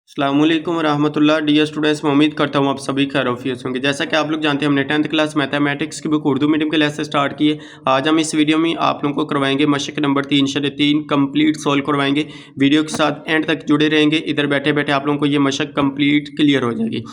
अस्सलामुअलैकुम रहमतुल्लाह। Dear students, मैं उम्मीद करता हूँ आप सभी खैरियत होंगे। जैसा कि आप लोग जानते हैं, हमने 10th क्लास मैथमेटिक्स की बुक उर्दू मीडियम के लेसन स्टार्ट किए। आज हम इस वीडियो में आप लोगों को करवाएंगे मशक नंबर 3/3 कंप्लीट सॉल्व करवाएंगे। वीडियो के साथ एंड तक जुड़े रहेंगे। इधर बैठे बैठे आप लोगों को ये मशक कंप्लीट क्लियर हो जाएगी।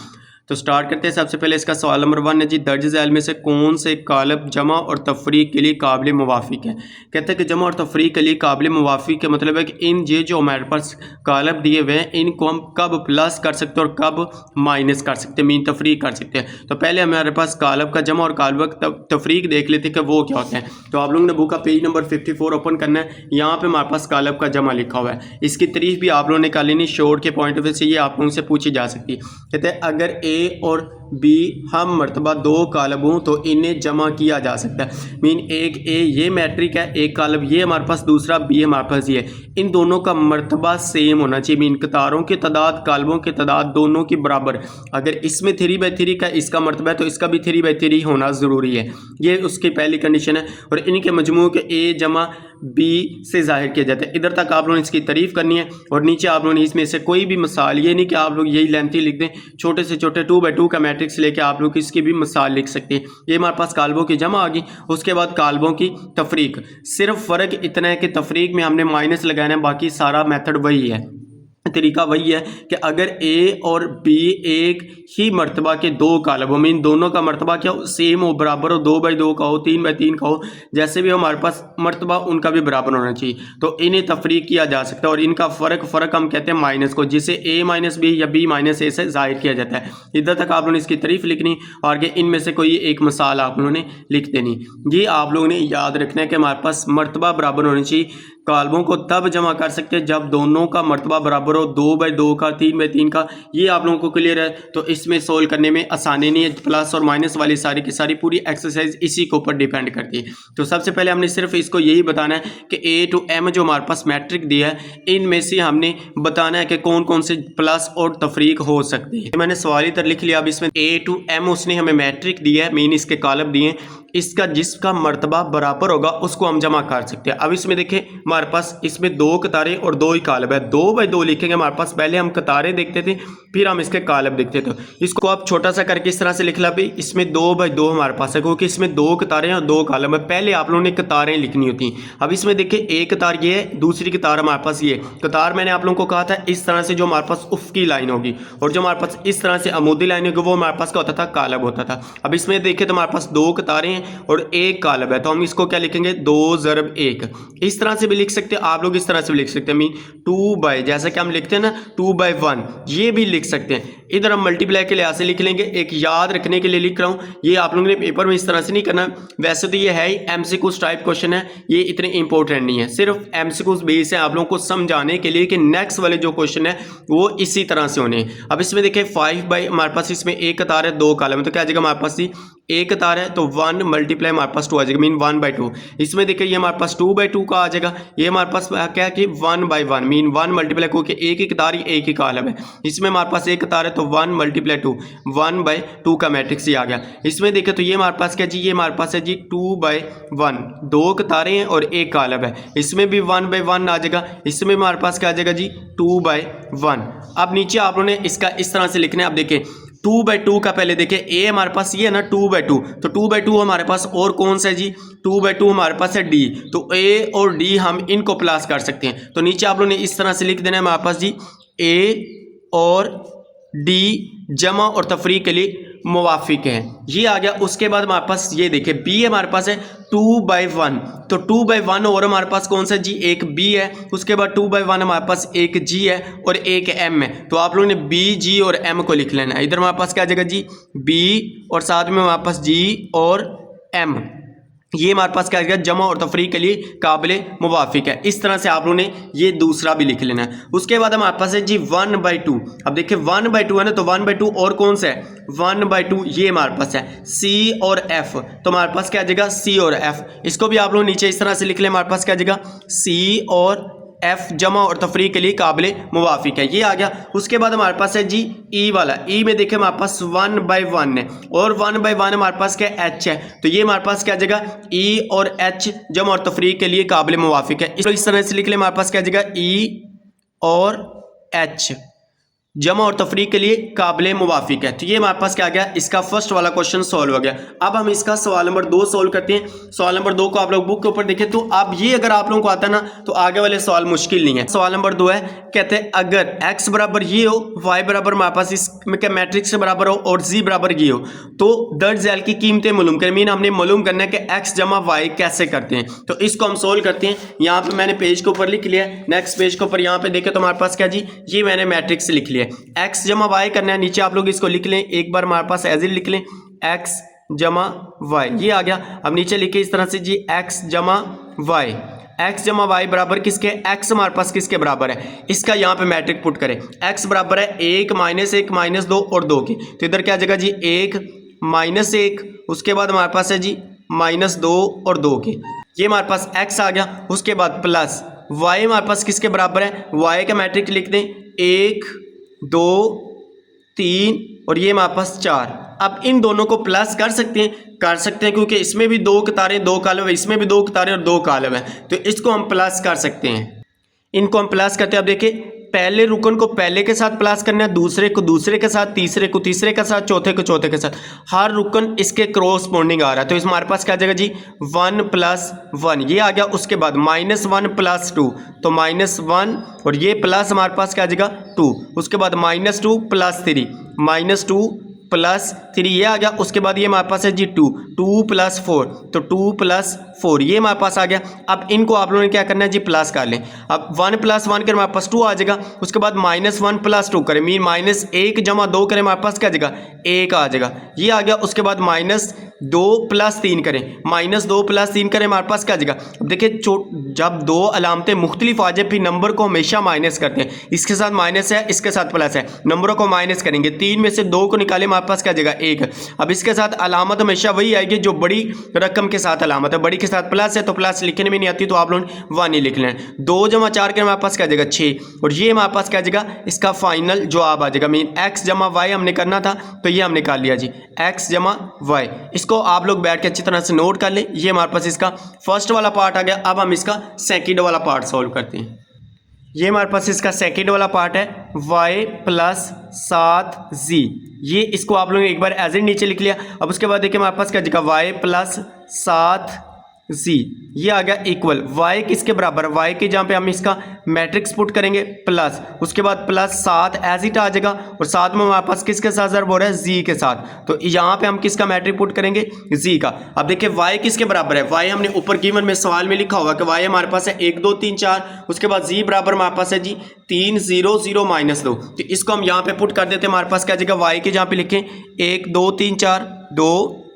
तो स्टार्ट करते हैं। सबसे पहले इसका सवाल नंबर 1 है जी, दर्ज झैल में से कौन से कालब जमा और तफरीक के लिए काबिल मुवाफिक है। कहते हैं कि जमा और तफरीक के लिए काबिल मुवाफिक का मतलब है कि इन ये जो हमारे पास कालब दिए हुए हैं इनको हम कब प्लस कर सकते हैं और कब माइनस कर सकते हैं, मीन तफरीक कर सकते हैं। तो पहले हमारे पास कालब का जमा और कालब का तफरीक देख लेते हैं कि वो क्या होते हैं। तो आप लोगों ने बुक का पेज नंबर 54 ओपन करना है। यहाँ पे हमारे पास कालब का जमा लिखा हुआ है। इसकी तारीफ भी आप लोगों ने कर लेनी, शोर्ट के पॉइंट ऑफ व्यू से ये आप लोगों से पूछी जा सकती है। कहते हैं अगर ए और बी हम मरतबा दो कालब हों तो इन्हें जमा किया जा सकता है। मीन एक ए ये मैट्रिक है, एक कालब ये हमारे पास, दूसरा बी हमारे पास ये है। इन दोनों का मरतबा सेम होना चाहिए। मीन कतारों की तादाद कालबों की तादाद दोनों की बराबर। अगर इसमें 3/3 का इसका मरतबा है तो इसका भी 3/3 होना ज़रूरी है। ये उसकी पहली कंडीशन है। और इनके मजमू के ए जमा बी से जाहिर किया जाता है। इधर तक आप लोगों ने इसकी तारीफ करनी है। और नीचे आप लोगों ने इसमें से कोई भी मिसाल, ये नहीं कि आप लोग यही लेंथी लिख दें, छोटे से छोटे 2/2 का मैट्रिक्स लेके आप लोग इसकी भी मिसाल लिख सकते हैं। ये हमारे पास कालबों की जमा आ गई। उसके बाद कालबों की तफरीक। सिर्फ फ़र्क इतना है कि तफरीक में हमने माइनस लगाना है, बाकी सारा मेथड वही है, तरीका वही है कि अगर ए और बी एक ही मर्तबा के दो कालब हो, मीन दोनों का मर्तबा क्या हो, सेम हो, बराबर हो, 2/2 का हो, 3/3 का हो, जैसे भी हो हमारे पास मर्तबा उनका भी बराबर होना चाहिए। तो इन्हें तफरीक किया जा सकता है और इनका फ़र्क हम कहते हैं माइनस को, जिसे ए माइनस बी या बी माइनस ए से जाहिर किया जाता है। इधर तक आप लोगों ने इसकी तारीफ लिखनी और आगे इनमें से कोई एक मिसाल आप लोगों ने लिख देनी। ये आप लोगों ने याद रखना है कि हमारे पास मर्तबा बराबर होनी चाहिए। कालबों को तब जमा कर सकते हैं जब दोनों का मर्तबा बराबर हो, 2/2 का, 3/3 का। ये आप लोगों को क्लियर है। तो इसमें सोल्व करने में आसानी नहीं है। प्लस और माइनस वाली सारी की सारी पूरी एक्सरसाइज इसी के ऊपर डिपेंड करती है। तो सबसे पहले हमने सिर्फ इसको यही बताना है कि ए टू एम जो हमारे पास मैट्रिक दिया है इनमें से हमने बताना है कि कौन कौन से प्लस और तफरीक हो सकते हैं। मैंने सवाल इधर लिख लिया। अब इसमें ए टू एम उसने हमें मैट्रिक दिया है, मीन इसके कालब दिए हैं, इसका जिसका मर्तबा बराबर होगा उसको हम जमा कर सकते हैं। अब इसमें देखें हमारे पास इसमें दो कतारें और दो ही कालब है। 2/2 लिखेंगे हमारे पास। पहले हम कतारें देखते थे, फिर हम इसके कालब देखते थे। इसको आप छोटा सा करके इस तरह से लिख ला भी, इसमें 2/2 हमारे पास है क्योंकि इसमें दो कतारें और दो कालब है। पहले आप लोगों ने कतारें लिखनी होती हैं। अब इसमें देखिए एक कतार ये है, दूसरी कतार हमारे पास ये। कतार मैंने आप लोगों को कहा था इस तरह से जो हमारे पास उफ़क़ी लाइन होगी, और जो हमारे पास इस तरह से अमूदी लाइन होगी वो हमारे पास क्या होता था, कालब होता था। अब इसमें देखें तो हमारे पास दो कतारें हैं और एक कालब है, तो हम इसको क्या लिखेंगे, 2/1। इस तरह से भी लिख सकते हैं आप लोग, इस तरह से भी लिख सकते हैं। मीन 2 जैसा कि हम लिखते हैं ना 2/1, ये भी लिख सकते हैं। इधर हम मल्टीप्लाई के लिहाज से लिख लेंगे। एक याद रखने के लिए लिख रहा हूँ, ये आप लोगों ने पेपर में इस तरह से नहीं करना। वैसे तो ये है ही MCQs टाइप क्वेश्चन है, ये इतने इंपॉर्टेंट नहीं है, सिर्फ MCQs बेस है आप लोगों को समझाने के लिए कि नेक्स्ट वाले जो क्वेश्चन है वो इसी तरह से होने हैं। अब इसमें देखिए 5 हमारे पास इसमें एक कतार है, दो कालम है, तो क्या आ जाएगा हमारे पास एक कतार है तो 1 मल्टीप्लाई हमारे पास 2 आ जाएगा, मीन 1/2। इसमें देखिए ये हमारे पास 2/2 का आ जाएगा। ये हमारे पास क्या है कि 1/1, मीन 1 मल्टीप्लाई क्योंकि एक ही कतार एक ही कालम है। इसमें हमारे पास एक कतार है तो 1 × 2, 1/2 का मैट्रिक्स ही आ गया। इसमें देखिए तो ये हमारे पास क्या जी, ये हमारे पास है जी 2/1, दो कतारें हैं और एक कालम है। इसमें भी 1/1 आ जाएगा। इसमें हमारे पास क्या आ जाएगा जी 2/1। अब नीचे आप लोगों ने इसका इस तरह से लिखना है। अब देखिए 2/2 का पहले देखें, ए हमारे पास ये है ना 2/2, तो 2/2 हमारे पास और कौन सा है जी, 2/2 हमारे पास है डी। तो ए और डी हम इनको प्लस कर सकते हैं। तो नीचे आप लोगों ने इस तरह से लिख देना है हमारे पास जी ए और डी जमा और तफरीक के लिए मुवाफिक है, ये आ गया। उसके बाद हमारे पास ये देखिए बी हमारे पास है 2/1, तो 2/1 और हमारे पास कौन सा जी, एक बी है। उसके बाद 2/1 हमारे पास एक जी है और एक एम है। तो आप लोगों ने बी, जी और एम को लिख लेना है। इधर हमारे पास क्या आ जाएगा जी बी और साथ में हमारे पास जी और एम। ये हमारे पास क्या आएगा, जमा और तफरीक के लिए काबिल मुवाफिक है। इस तरह से आप लोगों ने ये दूसरा भी लिख लेना है। उसके बाद हमारे पास है जी 1/2। अब देखिए 1/2 है ना, तो 1/2 और कौन सा है, 1/2 ये हमारे पास है सी और एफ। तो हमारे पास क्या आ जाएगा सी और एफ। इसको भी आप लोग नीचे इस तरह से लिख लें। हमारे पास क्या आ जाएगा सी और एफ जमा और तफरीक के लिए काबिल मुवाफिक है, ये आ गया। उसके बाद हमारे पास है जी ई वाला। ई में देखें हमारे पास 1/1 है और 1/1 हमारे पास क्या एच है। तो ये हमारे पास क्या आ जाएगा ई और एच जमा और तफरीक के लिए काबिल मुवाफिक है। इस तरह से लिख लें। हमारे पास क्या आ जाएगा ई और एच जमा और तफरीक के लिए काबिल मुवाफिक है। तो ये हमारे पास क्या आ गया, इसका फर्स्ट वाला क्वेश्चन सॉल्व हो गया। अब हम इसका सवाल नंबर 2 सॉल्व करते हैं। सवाल नंबर 2 को आप लोग बुक के ऊपर देखें तो अब ये अगर आप लोगों को आता ना तो आगे वाले सवाल मुश्किल नहीं है। सवाल नंबर 2 है, कहते हैं अगर x बराबर ये हो, y बराबर हमारे पास इस मैट्रिक्स के बराबर हो और z बराबर ये हो तो दर्ज झैल की कीमतें मालूम करें। मीन हमने मालूम करना है कि x जमा y कैसे करते हैं। तो इसको हम सोल्व करते हैं। यहाँ पे मैंने पेज के ऊपर लिख लिया है। नेक्स्ट पेज के ऊपर यहाँ पे देखें तो हमारे पास क्या जी, ये मैंने मैट्रिक्स लिख लिया है। x जमा y करना है, नीचे आप लोग इसको लिख लें, एक बार हमारे पास एज इट लिख लें x जमा y, ये आ गया। अब नीचे लिखे इस तरह से जी x जमा y, x जमा वाई बराबर किसके, x हमारे पास किसके बराबर है, इसका यहाँ पे मैट्रिक पुट करें। x बराबर है 1 -1 -2 और 2 की। तो इधर क्या आ जाएगा जी 1 -1, उसके बाद हमारे पास है जी -2 और 2 की। ये हमारे पास x आ गया। उसके बाद प्लस y हमारे पास किसके बराबर है, y का मैट्रिक लिख दें 1 2 3 और ये हमारे पास 4। अब इन दोनों को प्लस कर सकते हैं क्योंकि इसमें भी 2 कतारें 2 कॉलम है, इसमें भी 2 कतारें और 2 कॉलम है, तो इसको हम प्लस कर सकते हैं। इनको हम प्लस करते हैं। अब देखिए पहले रुकन को पहले के साथ प्लस करना है, दूसरे को दूसरे के साथ, तीसरे को तीसरे के साथ, चौथे को चौथे के साथ, हर रुकन इसके क्रॉसपोंडिंग आ रहा है। तो इस हमारे पास क्या आ जाएगा जी 1 + 1 ये आ गया। उसके बाद -1 + 2 तो -1 और ये प्लस हमारे पास क्या आ जाएगा 2। उसके बाद -2 + 3 -2 + 3 ये आ गया। उसके बाद ये हमारे पास है जी 2 + 4 तो 2 + 4 ये हमारे पास आ गया। अब इनको आप लोगों ने क्या करना है जी प्लस कर लें। अब 1 + 1 करें हमारे पास 2 आ जाएगा। उसके बाद -1 + 2 करें, मीन -1 जमा 2 करें हमारे पास क्या आ जाएगा 1 आ जाएगा, ये आ गया। उसके बाद -2 + 3 करें, -2 + 3 करें हमारे पास क्या आ जाएगा। अब देखिए जब दो अलामतें मुख्तलिफ आ जाए फिर नंबर को हमेशा माइनस करते हैं। इसके साथ माइनस है, इसके साथ प्लस है, नंबरों को माइनस करेंगे। 3 में से 2 को निकाले हमारे पास क्या आ जाएगा 1। अब इसके साथ अलामत हमेशा वही आएगी जो बड़ी रकम के साथ अलामत है। बड़ी के साथ प्लस है तो प्लस लिखने में नहीं आती, तो आप लोग 1 ही लिख लें। 2 + 4 के हमारे पास क्या आ जाएगा 6 और ये हमारे पास क्या आ जाएगा इसका फाइनल जवाब आ जाएगा। मीन x जमा y हमने करना था तो ये हमने कर लिया जी x जमा y। इसको आप लोग बैठ के अच्छी तरह से नोट कर लें। ये हमारे पास इसका फर्स्ट वाला पार्ट आ गया। अब हम इसका सेकंड वाला पार्ट सॉल्व करते हैं। ये हमारे पास इसका सेकंड वाला पार्ट है y + 7z। ये इसको आप लोगों ने एक बार एज इट नीचे लिख लिया। अब उसके बाद देखिए हमारे पास क्या जगह y + 7z ये आ गया इक्वल y किसके बराबर, y के जहाँ पे हम इसका मैट्रिक्स पुट करेंगे प्लस, उसके बाद +7 एज इट आ जाएगा और साथ में हमारे पास किसके साथ ज़रब हो रहा है z के साथ। तो यहाँ पे हम किसका मैट्रिक पुट करेंगे z का। अब देखिए y किसके बराबर है, y हमने ऊपर गिवन में सवाल में लिखा हुआ कि y हमारे पास है 1 2 3 4। उसके बाद z बराबर हमारे पास है जी 3 0 0 -2। तो इसको हम यहाँ पे पुट कर देते हैं। हमारे पास क्या जगह y के जहाँ पे लिखें 1 2 3 4 2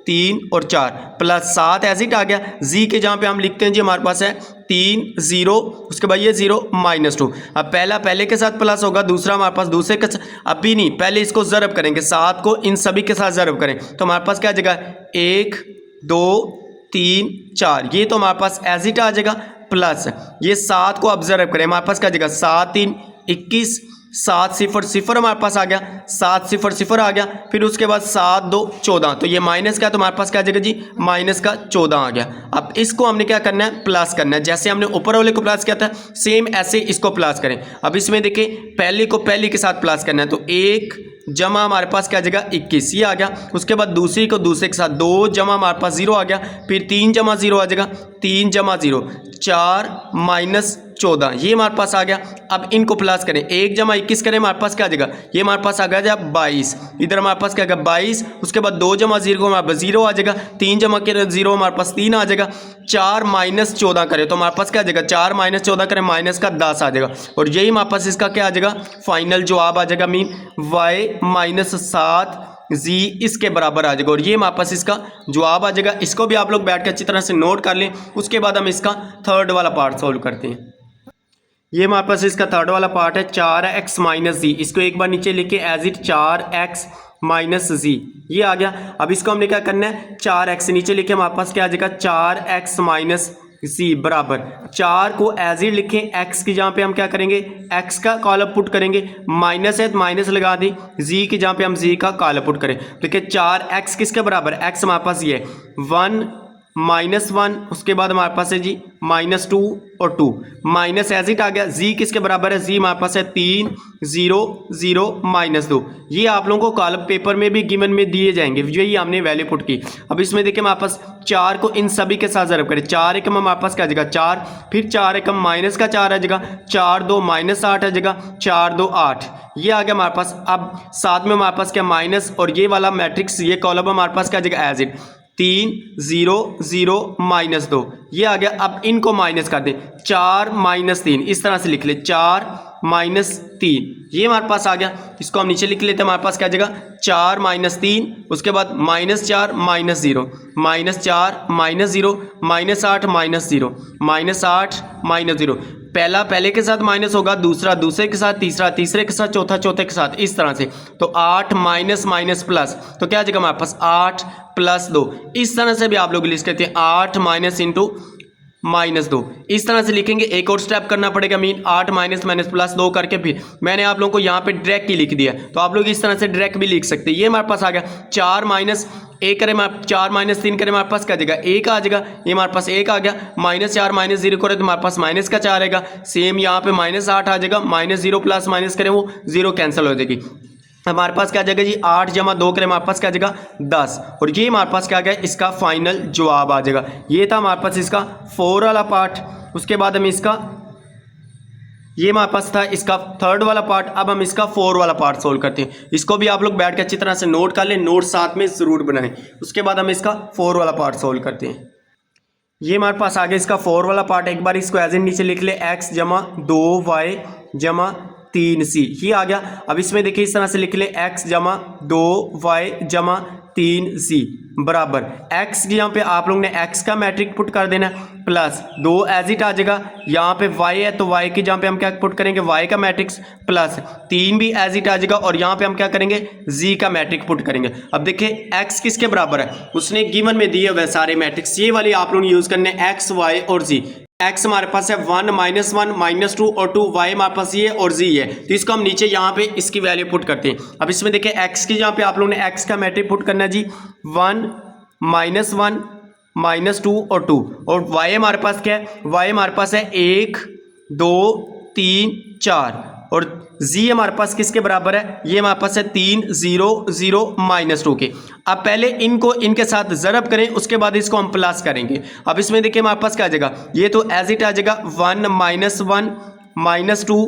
3 और 4 +7 एज इट आ गया। z के जहाँ पे हम लिखते हैं जी हमारे पास है 3 0 उसके बाद ये 0 -2। अब पहला पहले के साथ प्लस होगा, दूसरा हमारे पास दूसरे के साथ, अभी नहीं पहले इसको ज़रब करेंगे, 7 को इन सभी के साथ ज़रब करें तो हमारे पास क्या जगह 1 2 3 4 ये तो हमारे पास एज इट आ जाएगा। प्लस ये 7 को अब ज़रब करें, हमारे पास क्या जगह 7 3 21 7 0 0 हमारे पास आ गया, 7 0 0 आ गया। फिर उसके बाद 7 2 14 तो ये माइनस का, तो हमारे पास क्या आ जाएगा जी -14 आ गया। अब इसको हमने क्या करना है प्लस करना है। जैसे हमने ऊपर वाले को प्लस किया था सेम ऐसे इसको प्लस करें। अब इसमें देखिए पहले को पहले के साथ प्लस करना है तो 1 जमा हमारे पास क्या आ जाएगा 21 ये आ गया। उसके बाद दूसरी को दूसरे के साथ 2 जमा हमारे पास 0 आ गया। फिर 3 जमा 0 आ जाएगा, 3 जमा 0 4 -14 ये हमारे पास आ गया। अब इनको प्लस करें, 1 जमा 21 करें हमारे पास क्या आ जाएगा, ये हमारे पास आ गया 22। इधर हमारे पास क्या आ गया 22। उसके बाद 2 जमा 0 हमारे पास 0 आ जाएगा, 3 जमा के 0 हमारे पास 3 आ जाएगा। 4 -14 करें तो हमारे पास क्या आ जाएगा 4 -14 करें -10 आ जाएगा और यही हमारे पास इसका क्या आ जाएगा फाइनल जवाब आ जाएगा। मीन y -7 z इसके बराबर आ जाएगा और ये हमारे पास इसका जवाब आ जाएगा। इसको भी आप लोग बैठ के अच्छी तरह से नोट कर लें। उसके बाद हम इसका थर्ड वाला पार्ट सॉल्व करते हैं। ये हमारे पास इसका थर्ड वाला पार्ट है 4x - z। इसको एक बार नीचे लिखे एज इट 4x - z ये आ गया। अब इसको हमने क्या करना है 4x नीचे लिखे हमारे पास क्या आ जाएगा 4x - z बराबर 4 को एज इट लिखें, x की जहाँ पे हम क्या करेंगे x का कॉलम पुट करेंगे, माइनस है तो माइनस लगा दें, z की जहाँ पे हम z का कॉलम पुट करें। देखिए 4x किसके बराबर, x हमारे पास ये 1 -1, उसके बाद हमारे पास है जी -2 और 2, माइनस एज इट आ गया। जी किसके बराबर है, जी हमारे पास है 3 0 0 -2। ये आप लोगों को कॉलम पेपर में भी गिवन में दिए जाएंगे, यही हमने वैल्यू पुट की। अब इसमें देखिए हमारे पास 4 को इन सभी के साथ ज़रब करें, 4 एकम हमारे पास क्या आ जाएगा 4, फिर 4 एकम माइनस का 4 आ जाएगा, 4 2 -8 आ जाएगा, 4 2 8, ये आ गया हमारे पास। अब साथ में हमारे पास क्या माइनस, और ये वाला मैट्रिक्स ये कॉलम हमारे पास क्या आ जाएगा एज इट 3 0 0 -2, ये आ गया। अब इनको माइनस कर दें, 4 -3 इस तरह से लिख ले, 4 -3, ये हमारे पास आ गया। इसको हम नीचे लिख लेते हैं, हमारे पास क्या आ जाएगा 4 -3, उसके बाद -4 -0 -4 -0 -8 -0 -0, पहला पहले के साथ माइनस होगा, दूसरा दूसरे के साथ, तीसरा तीसरे के साथ, चौथा चौथे के साथ, इस तरह से। तो 8 माइनस माइनस प्लस, तो क्या आ जाएगा हमारे पास 8 + 2, इस तरह से भी आप लोग लिख सकते हैं 8 माइनस इंटू -2, इस तरह से लिखेंगे। एक और स्टेप करना पड़ेगा, मीन 8 माइनस माइनस प्लस 2 करके फिर मैंने आप लोगों को यहाँ पे डायरेक्ट ही लिख दिया, तो आप लोग इस तरह से डायरेक्ट भी लिख सकते हैं। ये हमारे पास आ गया 4 माइनस 1 करें, 4 -3 करें, हमारे पास क्या आ जाएगा 1 आ जाएगा, ये हमारे पास 1 आ गया। -4 -0 करें तो हमारे पास माइनस का 4 आएगा, सेम यहाँ पे -8 आ जाएगा, -0 प्लस माइनस करें वो 0 कैंसिल हो जाएगी। हमारे पास क्या आ जाएगा जी 8 + 2 करें, हमारे पास क्या आ जाएगा 10, और ये हमारे पास क्या आ गया इसका फाइनल जवाब आ जाएगा। ये था हमारे पास इसका 4 वाला पार्ट। उसके बाद हम इसका, ये हमारे पास था इसका 3rd वाला पार्ट। अब हम इसका 4 वाला पार्ट सोल्व करते हैं। इसको भी आप लोग बैठ के अच्छी तरह से नोट कर लें, नोट साथ में ज़रूर बनाएं। उसके बाद हम इसका 4 वाला पार्ट सोल्व करते हैं। ये हमारे पास आ गया इसका 4 वाला पार्ट। एक बार इसको एज इन नीचे लिख ले, x = 2y = 3c, ये आ गया। अब इसमें देखिए इस तरह से लिख ले, x = 2y = 3c बराबर x, यहाँ पे आप लोग ने x का मैट्रिक पुट कर देना प्लस 2 एज इट आ जाएगा। यहाँ पे y है तो y की जहाँ पे हम क्या पुट करेंगे y का मैट्रिक्स, प्लस 3 भी एज इट आ जाएगा, और यहाँ पे हम क्या करेंगे z का मैट्रिक पुट करेंगे। अब देखिए x किसके बराबर है, उसने गिवन में दिए हुए सारे मैट्रिक्स, ये वाली आप लोग यूज़ करने x y और z। x हमारे पास है 1 -1 -2 और 2, y हमारे पास ये और z है, तो इसको हम नीचे यहाँ पे इसकी वैल्यू पुट करते हैं। अब इसमें देखिए x की जहाँ पे आप लोगों ने x का मैट्रिक पुट करना है जी 1 -1 -2 और 2, और y हमारे पास क्या है, y हमारे पास है 1 2 3 4, और z हमारे पास किसके बराबर है, ये हमारे पास है 3 0 0 -2 के। अब पहले इनको इनके साथ ज़रब करें, उसके बाद इसको हम प्लस करेंगे। अब इसमें देखिए हमारे पास क्या आ जाएगा, ये तो एज इट आ जाएगा 1 -1 -2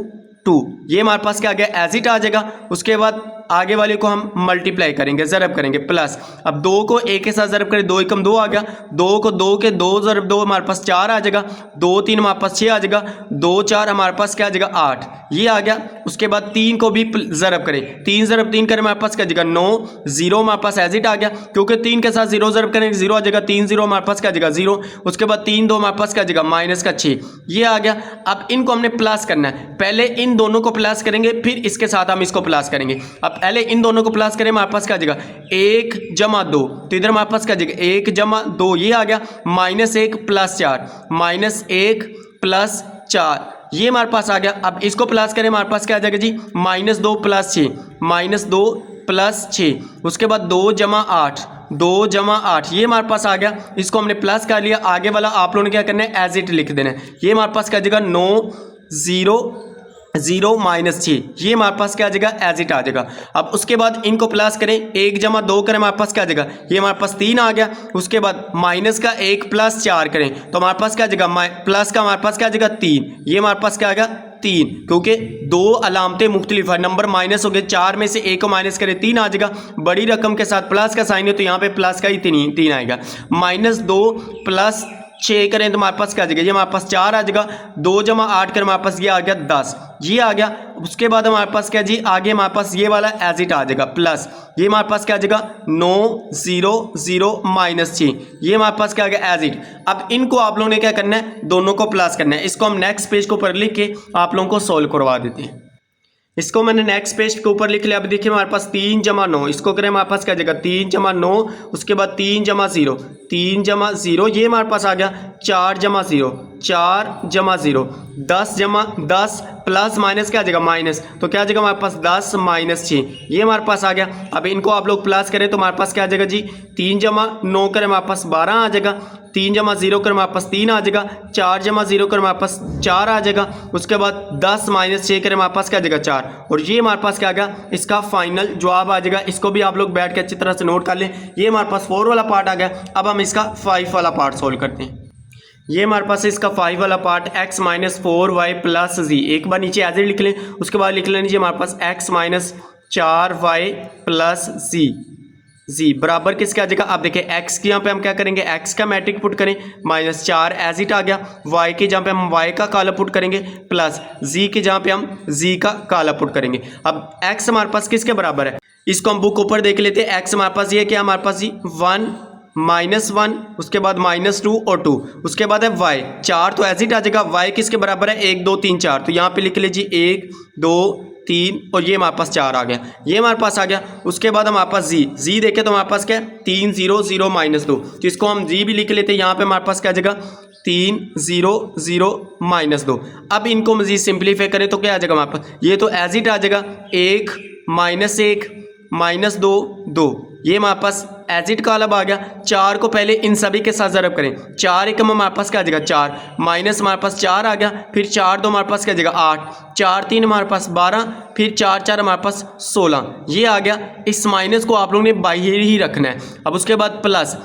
2, ये हमारे पास क्या आ गया एज इट आ जाएगा। उसके बाद आगे वाले को हम मल्टीप्लाई करेंगे, ज़रब करेंगे प्लस। अब 2 को 1 के साथ ज़रब करें, 2 एकम 2 आ गया, 2 को 2 के 2 ज़रब 2 हमारे पास 4 आ जाएगा, 2 3 हमारे पास 6 आ जाएगा, 2 4 हमारे पास क्या आ जाएगा 8, ये आ गया। उसके बाद 3 को भी ज़रब करें, 3 ज़रब 3 करें हमारे पास क्या आ जाएगा 9, 0 हमारे पास एज इट आ गया, क्योंकि 3 के साथ 0 ज़रब करेंगे 0 आ जाएगा, 3 0 हमारे पास क्या आ जाएगा 0। उसके बाद 3 2 हमारे पास क्या आ जाएगा -6, ये आ गया। अब इनको हमने प्लस करना है, पहले इन दोनों को प्लस करेंगे, फिर इसके साथ हम इसको प्लस करेंगे। अब पहले इन दोनों को प्लस करें, हमारे पास क्या आ जाएगा 1 + 2, तो इधर हमारे पास क्या आ जाएगा 1 + 2, ये आ गया, -1 + 4 -1 + 4, ये हमारे पास आ गया। अब इसको प्लस करें, हमारे पास क्या आ जाएगा जी -2 + 6 -2 + 6, उसके बाद 2 + 8 2 + 8, ये हमारे पास आ गया। इसको हमने प्लस कर लिया, आगे वाला आप लोगों ने क्या करना है एज इट लिख देना है। ये हमारे पास क्या आ जाएगा 9 0 0 -6, ये हमारे पास क्या आ जाएगा एज इट आ जाएगा। अब उसके बाद इनको प्लस करें, 1 + 2 करें, हमारे पास क्या आ जाएगा, ये हमारे पास 3 आ गया। उसके बाद माइनस का 1 + 4 करें, तो हमारे पास क्या आ जाएगा प्लस का हमारे पास क्या आ जाएगा 3, ये हमारे पास क्या आ गया 3, क्योंकि 2 अलामतें मुख्तलिफ है, नंबर माइनस हो गए, 4 में से 1 को माइनस करें 3 आ जाएगा, बड़ी रकम के साथ प्लस का साइन है तो यहाँ पे प्लस का ही 3 आएगा। -2 + 6 करें तो हमारे पास क्या आ जाएगा, ये हमारे पास 4 आ जाएगा, 2 + 8 करें हमारे पास ये आ गया 10, ये आ गया। उसके बाद हमारे पास क्या जी आगे हमारे पास ये वाला एज इट आ जाएगा प्लस, ये हमारे पास क्या आ जाएगा 9 0 0 -6, ये हमारे पास क्या आ गया एज इट। अब इनको आप लोगों ने क्या करना है, दोनों को प्लस करना है। इसको हम नेक्स्ट पेज के ऊपर लिख के आप लोगों को सोल्व करवा देते हैं। इसको मैंने नेक्स्ट पेज के ऊपर लिख लिया। अब देखिए हमारे पास 3 + 9, इसको करें हमारे पास क्या जाएगा 3 + 9, उसके बाद 3 + 0 3 + 0, ये हमारे पास आ गया 4 + 0 4 + 0 10 + 10 प्लस माइनस क्या आ जाएगा माइनस, तो क्या आ जाएगा हमारे पास 10 -6, ये हमारे पास आ गया। अब इनको आप लोग प्लस करें तो हमारे पास क्या आ जाएगा जी 3 + 9 करें हमारे पास 12 आ जाएगा, 3 जमा 0 करें हमारे पास 3 आ जाएगा, 4 जमा 0 करें हमारे पास 4 आ जाएगा, उसके बाद 10 माइनस 6 करें हमारे पास क्या आ जाएगा 4, और ये हमारे पास क्या आ गया इसका फाइनल जवाब आ जाएगा। इसको भी आप लोग बैठ के अच्छी तरह से नोट कर लें। ये हमारे पास 4 वाला पार्ट आ गया। अब हम इसका 5 वाला पार्ट सोल्व करते हैं। ये हमारे पास है इसका 5 वाला part, x minus 4y plus z, एक बार नीचे एज इट लिख लें, उसके बाद लिख लें हमारे पास x minus 4y plus z बराबर किसके आ जाएगा। आप देखिए x की यहाँ पे हम क्या करेंगे, x का मैट्रिक पुट करें, माइनस 4 एज इट आ गया, y के जहाँ पे हम y का काला पुट करेंगे, प्लस z के जहाँ पे हम z का काला पुट करेंगे। अब x हमारे पास किसके बराबर है, इसको हम बुक ऊपर देख लेते हैं। x हमारे पास ये क्या, हमारे पास 1 -1, उसके बाद -2 और 2, उसके बाद है y 4, तो एज इट आ जाएगा। y किसके बराबर है, 1 2 3 4, तो यहाँ पे लिख लीजिए 1 2 3 और ये हमारे पास 4 आ गया, ये हमारे पास आ गया। उसके बाद हमारे पास z देखें तो हमारे पास क्या है 3 0 0 -2, तो इसको हम z भी लिख लेते हैं। यहाँ पे हमारे पास क्या आ जाएगा 3 0 0 -2। अब इनको मजीद सिंप्लीफाई करें तो क्या आ जाएगा हमारे पास, ये तो एज इट आ जाएगा 1 -1 -2 2, ये हमारे पास एज इट का अलग आ गया। 4 को पहले इन सभी के साथ ज़रब करें, 4 एकम हमारे पास क्या आ जाएगा 4, माइनस हमारे पास 4 आ गया, फिर 4 2 हमारे पास क्या आ जाएगा 8, 4 3 हमारे पास 12, फिर 4 4 हमारे पास 16, ये आ गया। इस माइनस को आप लोगों ने बाहर ही रखना है। अब उसके बाद प्लस,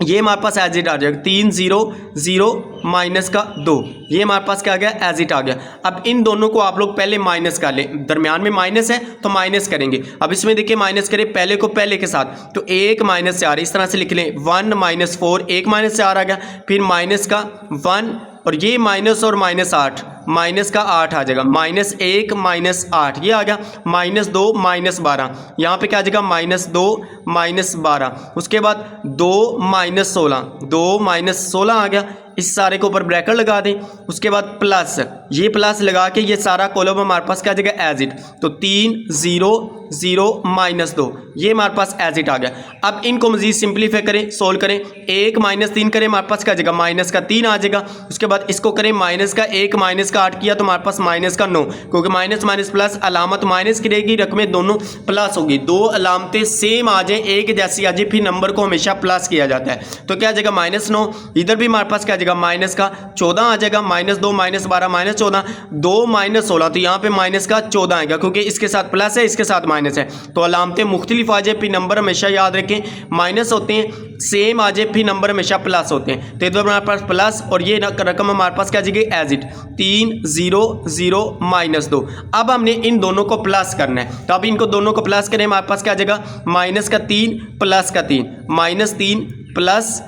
ये हमारे पास एज इट आ जाएगा 3 0 0 -2, ये हमारे पास क्या आ गया एज इट आ गया। अब इन दोनों को आप लोग पहले माइनस कर लें, दरमियान में माइनस है तो माइनस करेंगे। अब इसमें देखिए माइनस करें पहले को पहले के साथ, तो 1 -4 इस तरह से लिख लें, 1 -4 1 -4 आ गया, फिर माइनस का 1 और ये माइनस और -8, माइनस का 8 आ जाएगा, -1 -8 ये आ गया, -2 -12, यहाँ पे क्या आ जाएगा -2 -12, उसके बाद 2 -16 2 -16 आ गया। इस सारे के ऊपर ब्रैकेट लगा दें, उसके बाद प्लस, ये प्लस लगा के ये सारा कॉलम हमारे पास क्या आ जाएगा एज इट, तो 3 0 0 -2, ये हमारे पास एज इट आ गया। अब इनको मजीद सिंप्लीफाई करें, सोल्व करें, 1 -3 करें हमारे पास क्या आ जाएगा माइनस का 3 आ जाएगा। उसके बाद इसको करें माइनस का 1 माइनस का 8 किया तो हमारे पास माइनस का 9, क्योंकि माइनस माइनस प्लस अलामत माइनस की रहेगी, रकमें दोनों प्लस होगी, दो अलामतें सेम आ जाए एक जैसी आ जाए फिर नंबर को हमेशा प्लस किया जाता है। तो क्या आ जाएगा -9, इधर भी हमारे पास क्या आ जाएगा माइनस का 14 आ जाएगा, -2 -12 -14 2 -16, तो यहाँ पे माइनस का 14 आएगा, क्योंकि इसके साथ प्लस है इसके साथ माइनस है, तो अलामतें मुख्तलिफ आ जाए फिर नंबर हमेशा याद रखें माइनस होते हैं, सेम आ जाए फिर नंबर हमेशा प्लस होते हैं। तो इधर हमारे पास प्लस और ये रकम हमारे पास क्या आ जाएगी एज इट 3 0 0 -2। अब हमने इन दोनों को प्लस करना है, तो अब इनको दोनों को प्लस करें हमारे पास क्या आ जाएगा माइनस का 3 प्लस का 3, -3 प्लस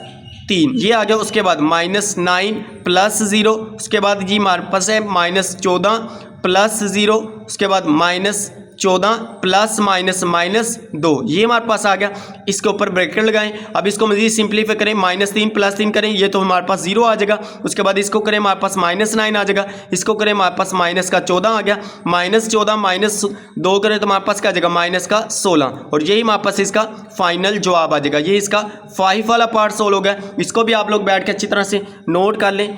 3 ये आ गया। उसके बाद -9 प्लस 0, उसके बाद जी हमारे पास है -14 प्लस 0, उसके बाद -14 प्लस -2, ये हमारे पास आ गया। इसके ऊपर ब्रैकेट लगाएं, अब इसको मजीद सिंप्लीफाई करें, -3 प्लस 3 करें, ये तो हमारे पास 0 आ जाएगा। उसके बाद इसको करें हमारे पास -9 आ जाएगा, इसको करें हमारे पास माइनस का 14 आ गया, -14 -2 करें तो हमारे पास क्या आ जाएगा माइनस का 16, और यही हमारे पास इसका फाइनल जवाब आ जाएगा। ये इसका 5 वाला पार्ट सोल्व हो गया, इसको भी आप लोग बैठ के अच्छी तरह से नोट कर लें।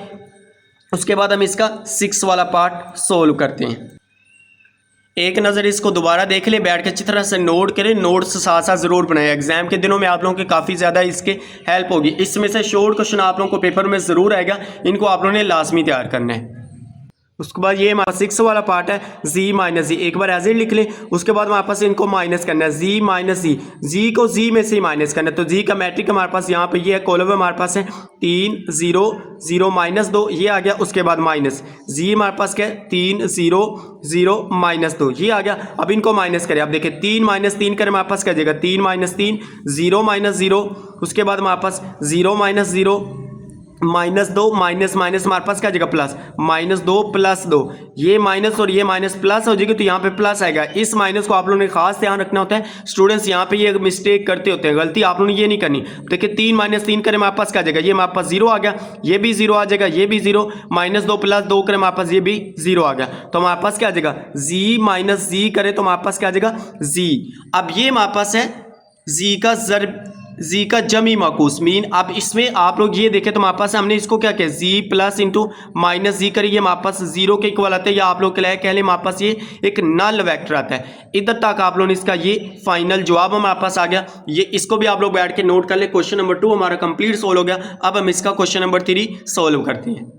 उसके बाद हम इसका 6 वाला पार्ट सोल्व करते हैं। एक नज़र इसको दोबारा देख लें, बैठ के अच्छी तरह से नोट करें, नोट्स साथ साथ ज़रूर बनाएं, एग्जाम के दिनों में आप लोगों की काफ़ी ज़्यादा इसके हेल्प होगी। इसमें से शॉर्ट क्वेश्चन आप लोगों को पेपर में ज़रूर आएगा, इनको आप लोगों ने लाजमी तैयार करना है। उसके बाद ये हमारा 6 वाला पार्ट है z माइनस जी, एक बार एज इट लिख लें। उसके बाद हमारे पास इनको माइनस करना है, z माइनस जी को z में से माइनस करना है, तो z का मैट्रिक हमारे पास यहाँ पे ये है, कॉलम हमारे पास है 3 0 0 -2, ये आ गया। उसके बाद माइनस z हमारे पास क्या है 3 0 0 -2, ये आ गया। अब इनको माइनस करें, अब देखिए 3 -3 करें हमारे पास क्या जाएगा 3 -3 0 -0, उसके बाद हमारे पास 0 -0 -2 माइनस माइनस हमारे पास क्या जगह प्लस, -2 प्लस 2, ये माइनस और ये माइनस प्लस हो जाएगी, तो यहाँ पे प्लस आएगा। इस माइनस को आप लोगों ने खास ध्यान रखना होता है, स्टूडेंट्स यहाँ पे ये मिस्टेक करते होते हैं, गलती आप लोगों ने ये नहीं करनी। देखिए 3 -3 करें हमारे पास क्या जाएगा, ये हमारे पास 0 आ गया, ये भी 0 आ जाएगा, ये भी 0, -2 प्लस 2 करें हमारे पास ये भी 0 आ गया, तो हमारे पास क्या आ जाएगा z माइनस जी करें तो हमारे पास क्या आ जाएगा z। अब ये हमारे पास है z का ज़र्ब जी का जमी माकूस मीन। अब इसमें आप लोग ये देखें तो हमारे पास हमने इसको क्या किया, जी प्लस इंटू माइनस जी करिए, हमारे पास जीरो के इक्वल आता है, या आप लोग कह लें हमारे पास ये एक नल वेक्टर आता है। इधर तक आप लोगों ने इसका ये फाइनल जवाब हमारे पास आ गया। ये इसको भी आप लोग बैठ के नोट कर ले। क्वेश्चन नंबर 2 हमारा कंप्लीट सोल्व हो गया। अब हम इसका क्वेश्चन नंबर 3 सोल्व करते हैं।